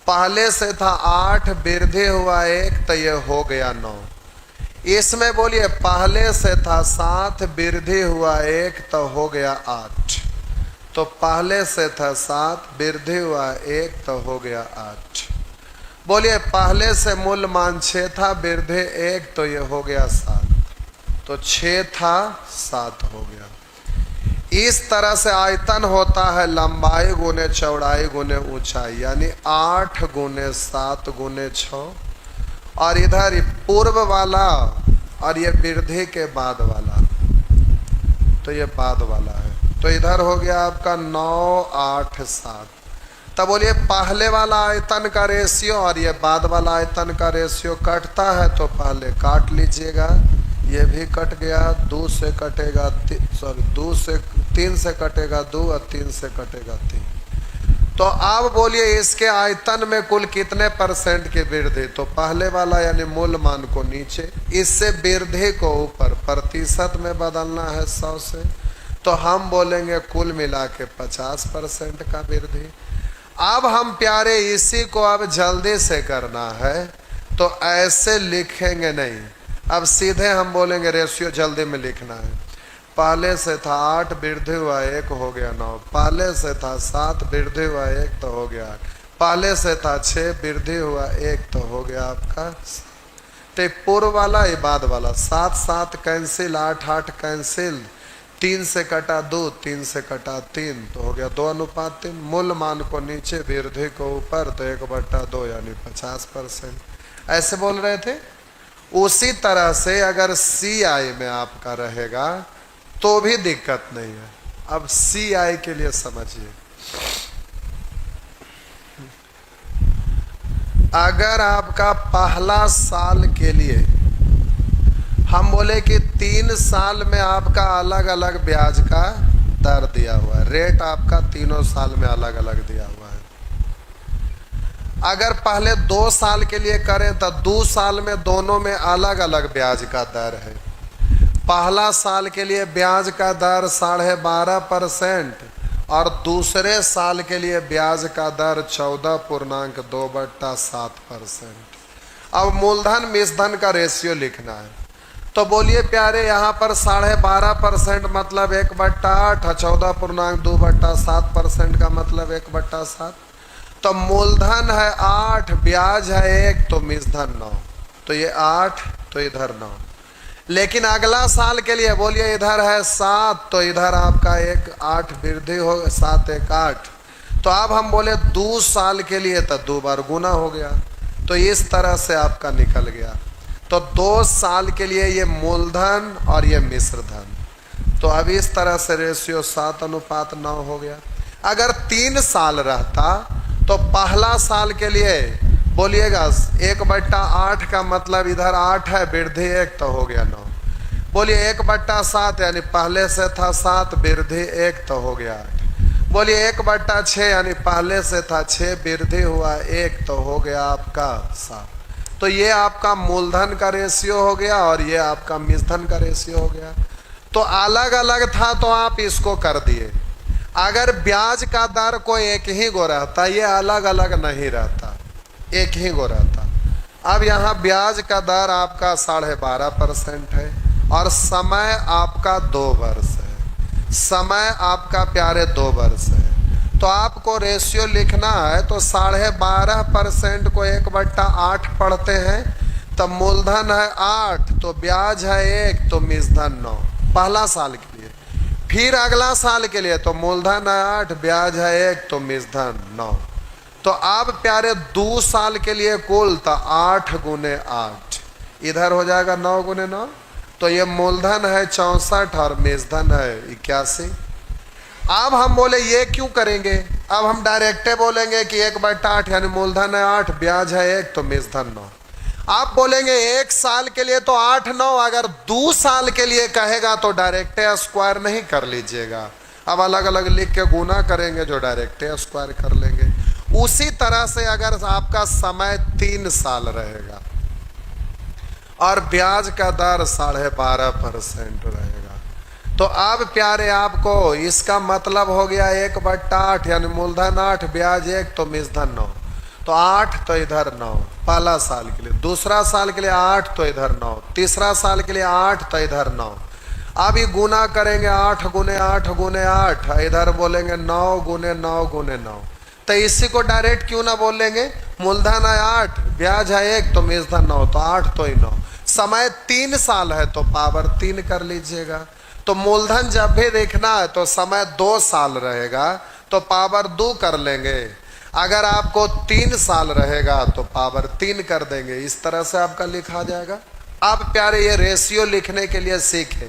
पहले से था 8 वृद्धि हुआ 1 तो ये हो गया 9। इसमें बोलिए पहले से था 7 वृद्धि हुआ 1 तो हो गया 8, तो पहले से था 7 वृद्धि हुआ 1 तो हो गया 8। बोलिए पहले से मूल मान 6 था, वृद्धि 1 तो ये हो गया 7, तो 6 था 7 हो गया। इस तरह से आयतन होता है लंबाई गुने चौड़ाई गुने ऊंचाई, यानी 8 गुने 7 गुने 6, और इधर पूर्व वाला और ये वृद्धि के बाद वाला, तो ये बाद वाला है। तो इधर हो गया आपका 9, 8, 7। तब बोलिए पहले वाला आयतन का रेशियो और ये बाद वाला आयतन का रेशियो कटता है तो पहले काट लीजिएगा। ये भी कट गया, 2 से कटेगा 3 से कटेगा 2 और 3 से कटेगा 3। तो अब बोलिए इसके आयतन में कुल कितने परसेंट की वृद्धि? तो पहले वाला यानी मूल मान को नीचे, इससे वृद्धि को ऊपर प्रतिशत में बदलना है 100 से, तो हम बोलेंगे कुल मिला के 50% का वृद्धि। अब हम प्यारे इसी को अब जल्दी से करना है तो ऐसे लिखेंगे नहीं, अब सीधे हम बोलेंगे रेशियो जल्दी में लिखना है। पहले से था 8 वृद्धि हुआ 1 हो गया 9, पहले से था 7 वृद्धि हुआ 1 तो हो गया 8, पहले से था 6 वृद्धि हुआ 1 तो हो गया आपका। तो पूर्व वाला ये बाद वाला, 7, 7 कैंसिल, 8, 8 कैंसिल, 3 से कटा 2, 3 से कटा 3 तो हो गया 2:3। मूल मान को नीचे वृद्धि को ऊपर, तो 1/2 यानी 50%। ऐसे बोल रहे थे। उसी तरह से अगर CI में आपका रहेगा तो भी दिक्कत नहीं है। अब CI के लिए समझिए, अगर आपका पहला साल के लिए हम बोले कि 3 साल में आपका अलग अलग ब्याज का दर दिया हुआ है, रेट आपका तीनों साल में अलग अलग दिया हुआ है। अगर पहले 2 साल के लिए करें तो 2 साल में दोनों में अलग अलग ब्याज का दर है। पहला साल के लिए ब्याज का दर 12.5% और दूसरे साल के लिए ब्याज का दर 14.2/7%। अब मूलधन मिश्रधन का रेशियो लिखना है। तो बोलिए प्यारे यहाँ पर 12.5% मतलब 1/8, 14.2/7% का मतलब 1/7। तो मूलधन है 8, ब्याज है 1, तो मिश्रधन 9, तो ये 8 तो इधर 9। लेकिन अगला साल के लिए बोलिए इधर है 7 तो इधर आपका 1 8 वृद्धि हो, 7 1 8। तो अब हम बोले 2 साल के लिए तो 2 बार गुना हो गया, तो इस तरह से आपका निकल गया। तो 2 साल के लिए ये मूलधन और ये मिश्रधन, तो अब इस तरह से रेशियो 7:9 हो गया। अगर 3 साल रहता तो पहला साल के लिए बोलिएगा 1/8 का मतलब इधर 8 है, वृद्धि 1 तो हो गया 9। बोलिए 1/7 यानी पहले से था 7 वृद्धि 1 तो हो गया 8। बोलिए 1/6 यानी पहले से था 6 वृद्धि हुआ 1 तो हो गया आपका 7। तो ये आपका मूलधन का रेशियो हो गया और ये आपका मिश्रधन का रेशियो हो गया। तो अलग अलग था तो आप इसको कर दिए। अगर ब्याज का दर कोई एक ही गो रहता, ये अलग अलग नहीं रहता, एक ही गो रहता। अब यहाँ ब्याज का दर आपका 12.5% है और समय आपका 2 वर्ष है। समय आपका प्यारे 2 वर्ष है। तो आपको रेशियो लिखना है तो 12.5% को 1/8 पढ़ते हैं, तब मूलधन है 8 तो ब्याज है 1 तो मिश्रधन 9 पहला साल के लिए। फिर अगला साल के लिए तो मूलधन है 8 ब्याज है 1 तो मिश्रधन 9। तो अब प्यारे 2 साल के लिए कुल तो 8 × 8 इधर हो जाएगा 9 × 9। तो ये मूलधन है 64 और मिश्रधन है 81। अब हम बोले ये क्यों करेंगे, अब हम डायरेक्टे बोलेंगे कि 1/8 यानी मूलधन है 8 ब्याज है 1 तो मिश्रधन 9। आप बोलेंगे 1 साल के लिए तो 8 9, अगर 2 साल के लिए कहेगा तो डायरेक्टे स्क्वायर नहीं कर लीजिएगा, अब अलग अलग लिख के गुना करेंगे जो डायरेक्टे स्क्वायर कर लेंगे। उसी तरह से अगर आपका समय 3 साल रहेगा और ब्याज का दर 12.5% रहेगा, तो अब प्यारे आपको इसका मतलब हो गया 1/8 यानी मूलधन 8 ब्याज 1 तो मिश्रधन 9। तो 8 तो इधर 9 पहला साल के लिए, दूसरा साल के लिए 8 तो इधर 9, तीसरा साल के लिए 8 तो इधर 9। अब ये गुना करेंगे 8 × 8 × 8, इधर बोलेंगे 9 × 9 × 9। तो इसी को डायरेक्ट क्यों ना बोलेंगे, मूलधन है 8 ब्याज है 1 तो मिश्रधन 9, तो 8 तो ही 9। समय 3 साल है तो पावर 3 कर लीजिएगा। तो मूलधन जब भी देखना है तो समय 2 साल रहेगा तो पावर 2 कर लेंगे। अगर आपको 3 साल रहेगा तो पावर 3 कर देंगे, इस तरह से आपका लिखा जाएगा। आप प्यारे ये रेशियो लिखने के लिए सीखे,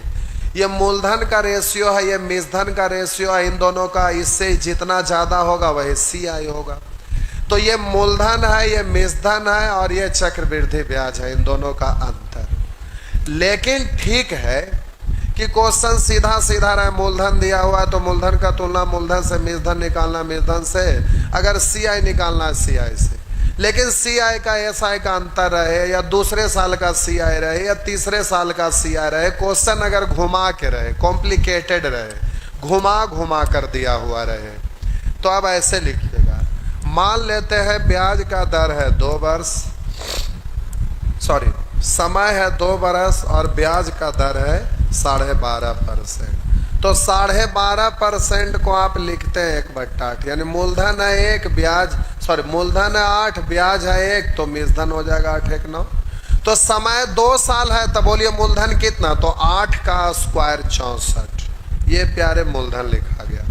ये मूलधन का रेशियो है, ये मिसधन का रेशियो है, इन दोनों का इससे जितना ज्यादा होगा वही CI होगा। तो ये मूलधन है, ये मिसधन है और ये चक्रवृद्धि ब्याज है, इन दोनों का अंतर। लेकिन ठीक है कि क्वेश्चन सीधा सीधा रहे, मूलधन दिया हुआ है तो मूलधन का तुलना मूलधन से, मिसधन निकालना मिसधन से, अगर CI निकालना है CI से। लेकिन CI का SI का अंतर रहे, या दूसरे साल का CI रहे, या तीसरे साल का CI रहे, क्वेश्चन अगर घुमा के रहे, कॉम्प्लिकेटेड रहे, घुमा घुमा कर दिया हुआ रहे, तो अब ऐसे लिखिएगा। मान लेते हैं ब्याज का दर है 2 वर्ष, सॉरी समय है 2 वर्ष और ब्याज का दर है 12.5%। तो 12.5% को आप लिखते हैं 1/8, यानी मूलधन है 1, ब्याज सॉरी मूलधन है 8, ब्याज है 1, तो मिसधन हो जाएगा 8 1 9। तो समय 2 साल है, तो बोलिए मूलधन कितना, तो 8 का स्क्वायर 64, ये प्यारे मूलधन लिखा गया।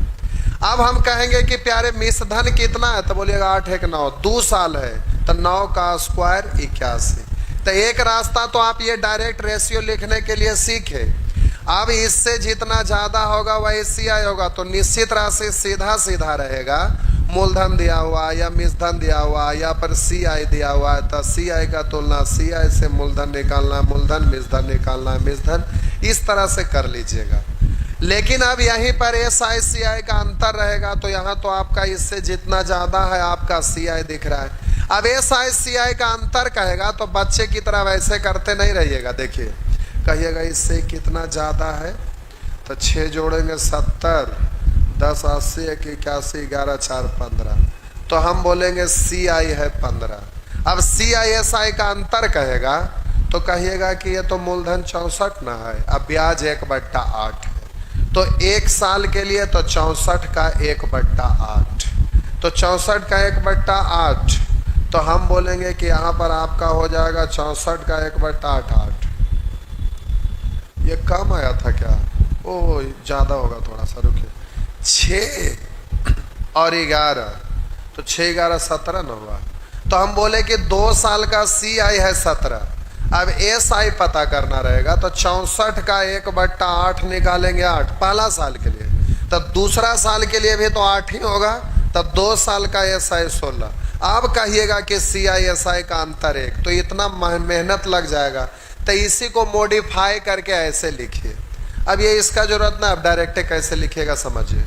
अब हम कहेंगे कि प्यारे मिसधन कितना है, तो बोलिएगा 8 1 9, 2 साल है तो 9 का स्क्वायर 81। तो एक रास्ता तो आप ये डायरेक्ट रेशियो लिखने के लिए सीखे। अब इससे जितना ज्यादा होगा वही CI होगा, तो निश्चित राशि सीधा सीधा रहेगा, मूलधन दिया हुआ या मिसधन दिया हुआ या पर CI दिया हुआ है, तो CI का तुलना CI से मूलधन निकालना, मूलधन मिसधन निकालना, मिसधन, इस तरह से कर लीजिएगा। लेकिन अब यहीं पर SI CI का अंतर रहेगा, तो यहाँ तो आपका इससे जितना ज्यादा है आपका CI दिख रहा है। अब SI CI का अंतर कहेगा तो बच्चे की तरह वैसे करते नहीं रहिएगा। देखिए कहिएगा इससे कितना ज्यादा है, तो 6 जोड़ेंगे 70, 10 80, 1 81, 11 4 15, तो हम बोलेंगे CI है 15। अब CI SI का अंतर कहेगा तो कहिएगा कि ये तो मूलधन 64 ना है, अब ब्याज 1/8 है, तो 1 साल के लिए तो 64 का 1/8, तो 64 का 1/8, तो हम बोलेंगे कि यहाँ पर आपका हो जाएगा 64 का 1/8। ये कम आया था क्या, ओ ज्यादा होगा थोड़ा सा, रुकिए, 6 और 11, तो 6 11 17 ना हुआ, तो हम बोले कि 2 साल का CI है 17। अब SI पता करना रहेगा, तो 64 का 1/8 निकालेंगे 8 पहला साल के लिए, तब दूसरा साल के लिए भी तो 8 ही होगा, तब 2 साल का SI 16। अब कहिएगा कि CI SI का अंतर 1, तो इतना मेहनत लग जाएगा, तो इसी को मॉडिफाई करके ऐसे लिखिए। अब ये इसका जरूरत ना, अब डायरेक्ट कैसे लिखिएगा समझिए।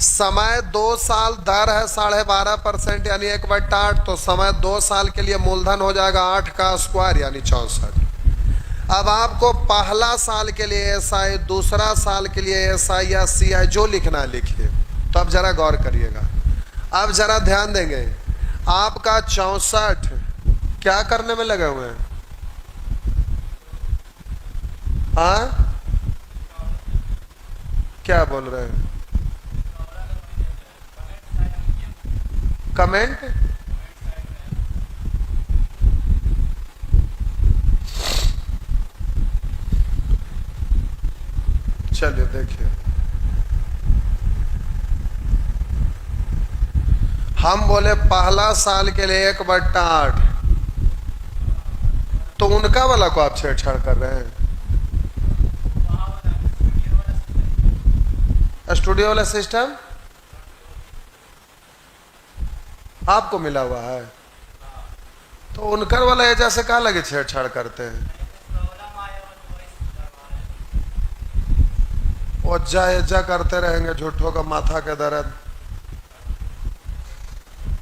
समय 2 साल, दर है 12.5% यानी 1/8, तो समय 2 साल के लिए मूलधन हो जाएगा 8 का स्क्वायर यानी 64। अब आपको पहला साल के लिए SI, दूसरा साल के लिए SI या CI जो लिखना है लिखिए। तो अब जरा गौर करिएगा, अब जरा ध्यान देंगे, आपका 64 क्या करने में लगे हुए हैं, हाँ क्या बोल रहे हैं, कमेंट, चलिए देखिए, हम बोले पहला साल के लिए 1/8, तो उनका वाला को आप छेड़छाड़ कर रहे हैं, स्टूडियो वाला सिस्टम आपको मिला हुआ है, तो उनकर वाला एजा से कहा लगे छेड़छाड़ करते हैं, ओज्जा एज्जा करते रहेंगे, झूठों का माथा के दर्द।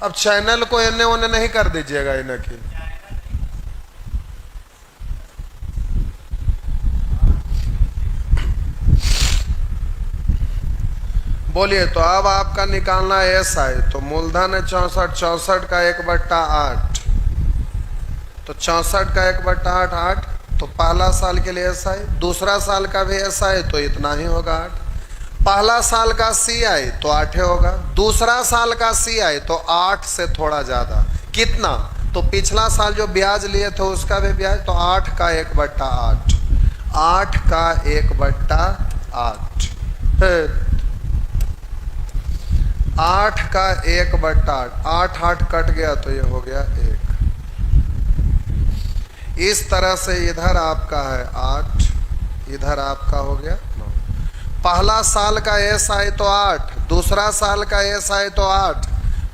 अब चैनल को इन्हें उन्हें नहीं कर दीजिएगा इन्हें की, बोलिए। तो अब आपका निकालना है SI, तो मूलधन है 64, 64 का 1/8, तो 64 का 1/8 8, तो पहला साल के लिए SI, दूसरा साल का भी SI, तो इतना ही होगा 8, पहला साल का CI तो 8 होगा, दूसरा साल का CI तो 8 से थोड़ा ज्यादा, कितना, तो पिछला साल जो ब्याज लिए थे उसका भी ब्याज, तो 8 का 1/8, 8 का 1/8। 8 का 1/8, 8 8 कट गया तो ये हो गया 1। इस तरह से इधर आपका है 8, इधर आपका हो गया 9। पहला साल का एस आए तो 8, दूसरा साल का एस आए तो 8,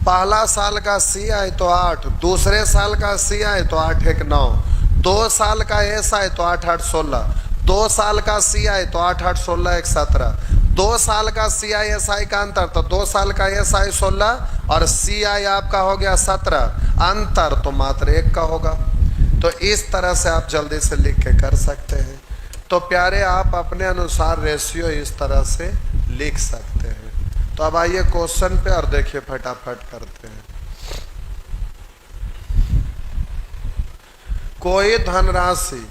पहला साल का सी आए तो 8, दूसरे साल का सी आए तो 8 1 9, 2 साल का एस आए तो 8 8 16, 2 साल का सी आए तो 8 8 16 1 17, 2 साल का सी आई एस आई का अंतर तो 2 साल का एस आई 16 और सी आई आपका हो गया 17, अंतर तो मात्र 1 का होगा। तो इस तरह से आप जल्दी से लिख के कर सकते हैं। तो प्यारे आप अपने अनुसार रेशियो इस तरह से लिख सकते हैं। तो अब आइए क्वेश्चन पे और देखिए फटाफट करते हैं। कोई धनराशि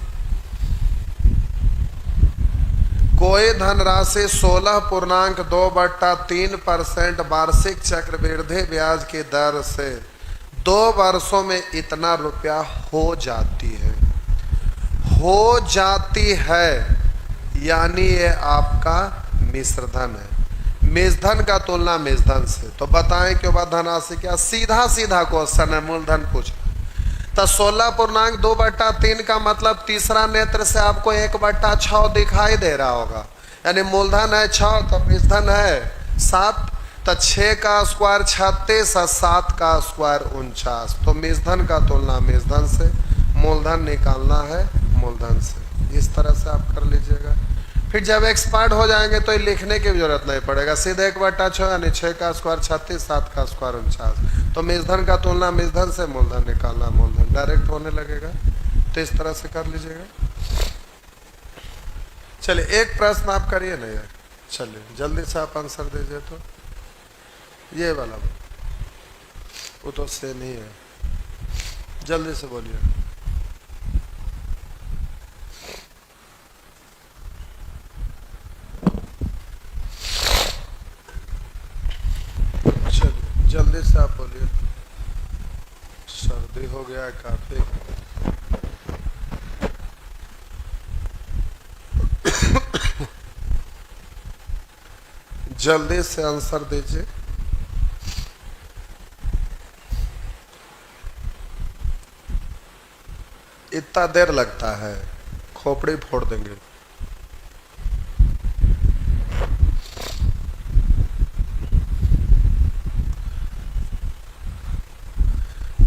16.2/3% वार्षिक चक्रवृद्धि ब्याज की दर से 2 वर्षों में इतना रुपया हो जाती है, यानी ये आपका मिश्रधन है। मिश्रधन का तुलना मिश्रधन से। तो बताएं क्यों बात धनराशि क्या, सीधा सीधा क्वेश्चन है, मूलधन पूछ। तो 16.2/3 का मतलब तीसरा नेत्र से आपको 1/6 दिखाई दे रहा होगा, यानी मूलधन है 6 तो मिश्रधन है 7, तो 6 का स्क्वायर 36 और 7 का स्क्वायर 49। तो मिश्रधन का तुलना मिश्रधन से, मूलधन निकालना है मूलधन से। इस तरह से आप कर लीजिएगा। फिर जब एक्सपर्ट हो जाएंगे तो ये लिखने की जरूरत नहीं पड़ेगा, सीधे 1/6 यानी 6 का स्क्वायर 36, 7 का स्क्वायर 49। तो मिश्रधन का तुलना मिश्रधन से, मूलधन निकालना मूलधन, डायरेक्ट होने लगेगा। तो इस तरह से कर लीजिएगा। चलिए एक प्रश्न आप करिए ना यार, चलिए जल्दी से आप आंसर दीजिए। तो ये वाला वो तो सेम ही है, जल्दी से बोलिए। चलिए जल्दी से आप बोलिए, सर्दी हो गया है काफी। जल्दी से आंसर दीजिए। इतना देर लगता है, खोपड़ी फोड़ देंगे।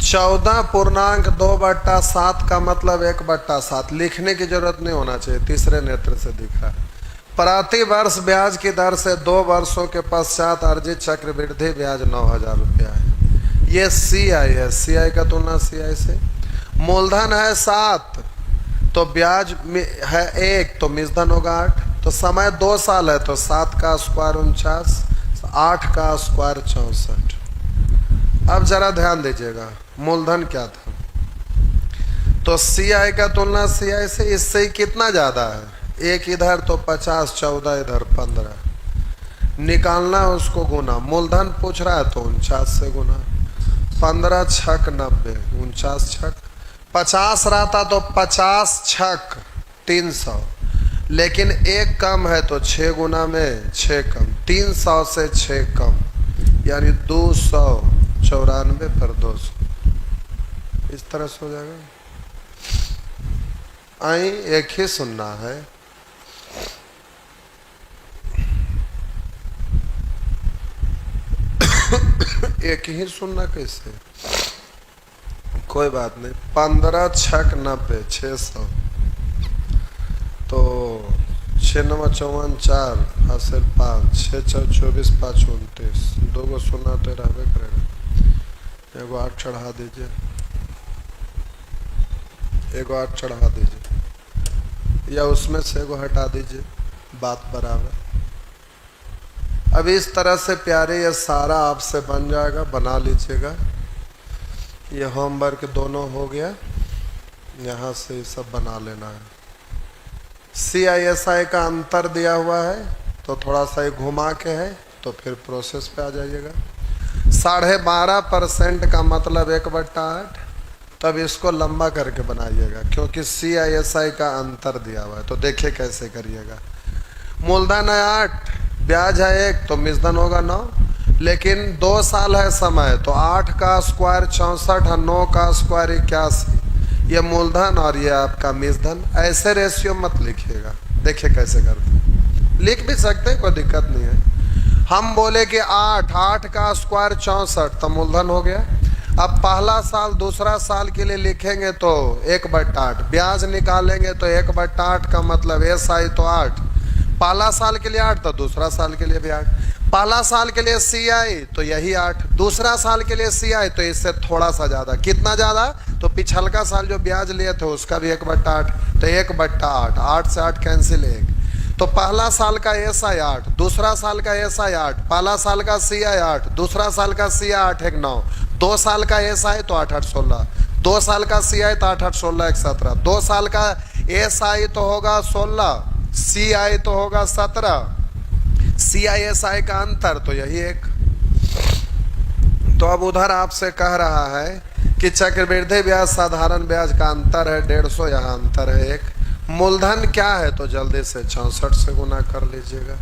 चौदह पूर्णांक 2/7 का मतलब 1/7 लिखने की जरूरत नहीं होना चाहिए, तीसरे नेत्र से दिखा है। प्रति वर्ष ब्याज की दर से 2 वर्षों के पश्चात अर्जित चक्रवृद्धि ब्याज 9,000 रुपया है। ये सी आई है, सी आई का तुलना सी आई से। मूलधन है 7 तो ब्याज है 1 तो मिश्रधन होगा 8। तो समय 2 साल है तो 7 का स्क्वायर 49, 8 का स्क्वायर 64। अब जरा ध्यान दीजिएगा, मूलधन क्या था। तो सी आई का तुलना सी आई से, इससे ही कितना ज्यादा है, 1 इधर तो 50, 14 इधर 15, निकालना उसको गुना। मूलधन पूछ रहा है तो 49 से गुना, 15 छक 90, 49 छक 50 रहता तो 50 छक 300, लेकिन 1 कम है तो 6 गुना में 6 कम, 300 से 6 कम यानी 294 पर 200। इस तरह से हो जाएगा। आई एक ही सुनना है। एक ही सुनना कैसे, कोई बात नहीं। 15 छक 90, 600 तो 6 9 54 4 हासिल 5, 6 6 24 5 29, 2 को सुना तो रहबे करेगा। एगो 8 चढ़ा दीजिए, एगो 8 चढ़ा दीजिए, या उसमें से एगो हटा दीजिए, बात बराबर। अब इस तरह से प्यारे ये सारा आपसे बन जाएगा, बना लीजिएगा। ये होमवर्क दोनों हो गया, यहाँ से ये सब बना लेना है। CISI का अंतर दिया हुआ है तो थोड़ा सा ये घुमा के है तो फिर प्रोसेस पे आ जाइएगा। 12.5% का मतलब 1/8, तब इसको लंबा करके बनाइएगा क्योंकि CISI का अंतर दिया हुआ है। तो देखिए कैसे करिएगा। मूलधन है 8, ब्याज है 1 तो मिश्रधन होगा 9, लेकिन 2 साल है समय, तो 8 का स्क्वायर 64 और 9 का स्क्वायर 81, ये मूलधन और ये आपका मिसधन। ऐसे रेशियो मत लिखिएगा, देखिए कैसे करते हैं। लिख भी सकते हैं, कोई दिक्कत नहीं है। हम बोले कि 8 का स्क्वायर 64 तो मूलधन हो गया। अब पहला साल दूसरा साल के लिए लिखेंगे तो 1/8, ब्याज निकालेंगे तो 1/8 का मतलब एस आई तो 8, पहला साल के लिए 8 तो दूसरा साल के लिए भी 8, पहला साल के लिए सी आई तो यही 8, दूसरा साल के लिए सी आई तो इससे थोड़ा सा ज़्यादा। कितना ज़्यादा? तो पिछलका साल जो ब्याज लिए थे उसका भी 1/8, तो 1/8, 8 से 8 कैंसिल 1, तो पहला साल का एस आई 8, दूसरा साल का एस आई 8, पहला साल का सी आई 8, दूसरा साल का सी आई 8 1 9, 2 साल का एस आई तो 8 8 16, 2 साल का सी आई तो 8 8 16 1 17, 2 साल का एस आई तो होगा 16, सी आई तो होगा 17, सी आई एस आई का अंतर तो यही 1। तो अब उधर आपसे कह रहा है कि चक्रवृद्धि ब्याज साधारण ब्याज का अंतर है 150, यहाँ अंतर है 1। मूलधन क्या है? तो जल्दी से 64 से गुना कर लीजिएगा।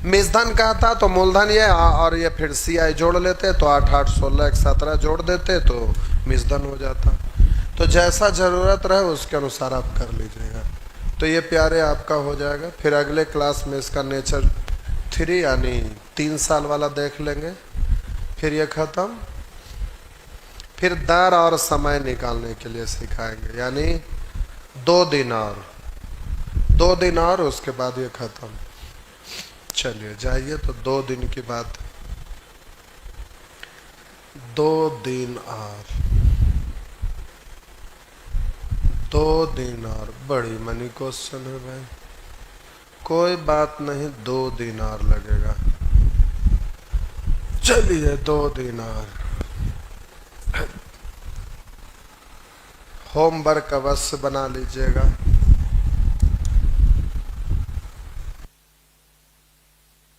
मिसधन कहता तो मूलधन ये और ये फिर सी आई जोड़ लेते तो 8 8 16 1 17 जोड़ देते तो मिसधन हो जाता। तो जैसा ज़रूरत रहे उसके अनुसार आप कर लीजिएगा। तो ये प्यारे आपका हो जाएगा। फिर अगले क्लास में इसका नेचर 3 यानी 3 साल वाला देख लेंगे। फिर ये ख़त्म। फिर दर और समय निकालने के लिए सिखाएंगे, यानी 2 दिन और उसके बाद ये ख़त्म। चलिए जाइए। तो 2 दिन की बात, 2 दिन और बड़ी मनी क्वेश्चन है भाई, कोई बात नहीं, 2 दिन और लगेगा। चलिए 2 दिन और। होमवर्क अवश्य बना लीजिएगा।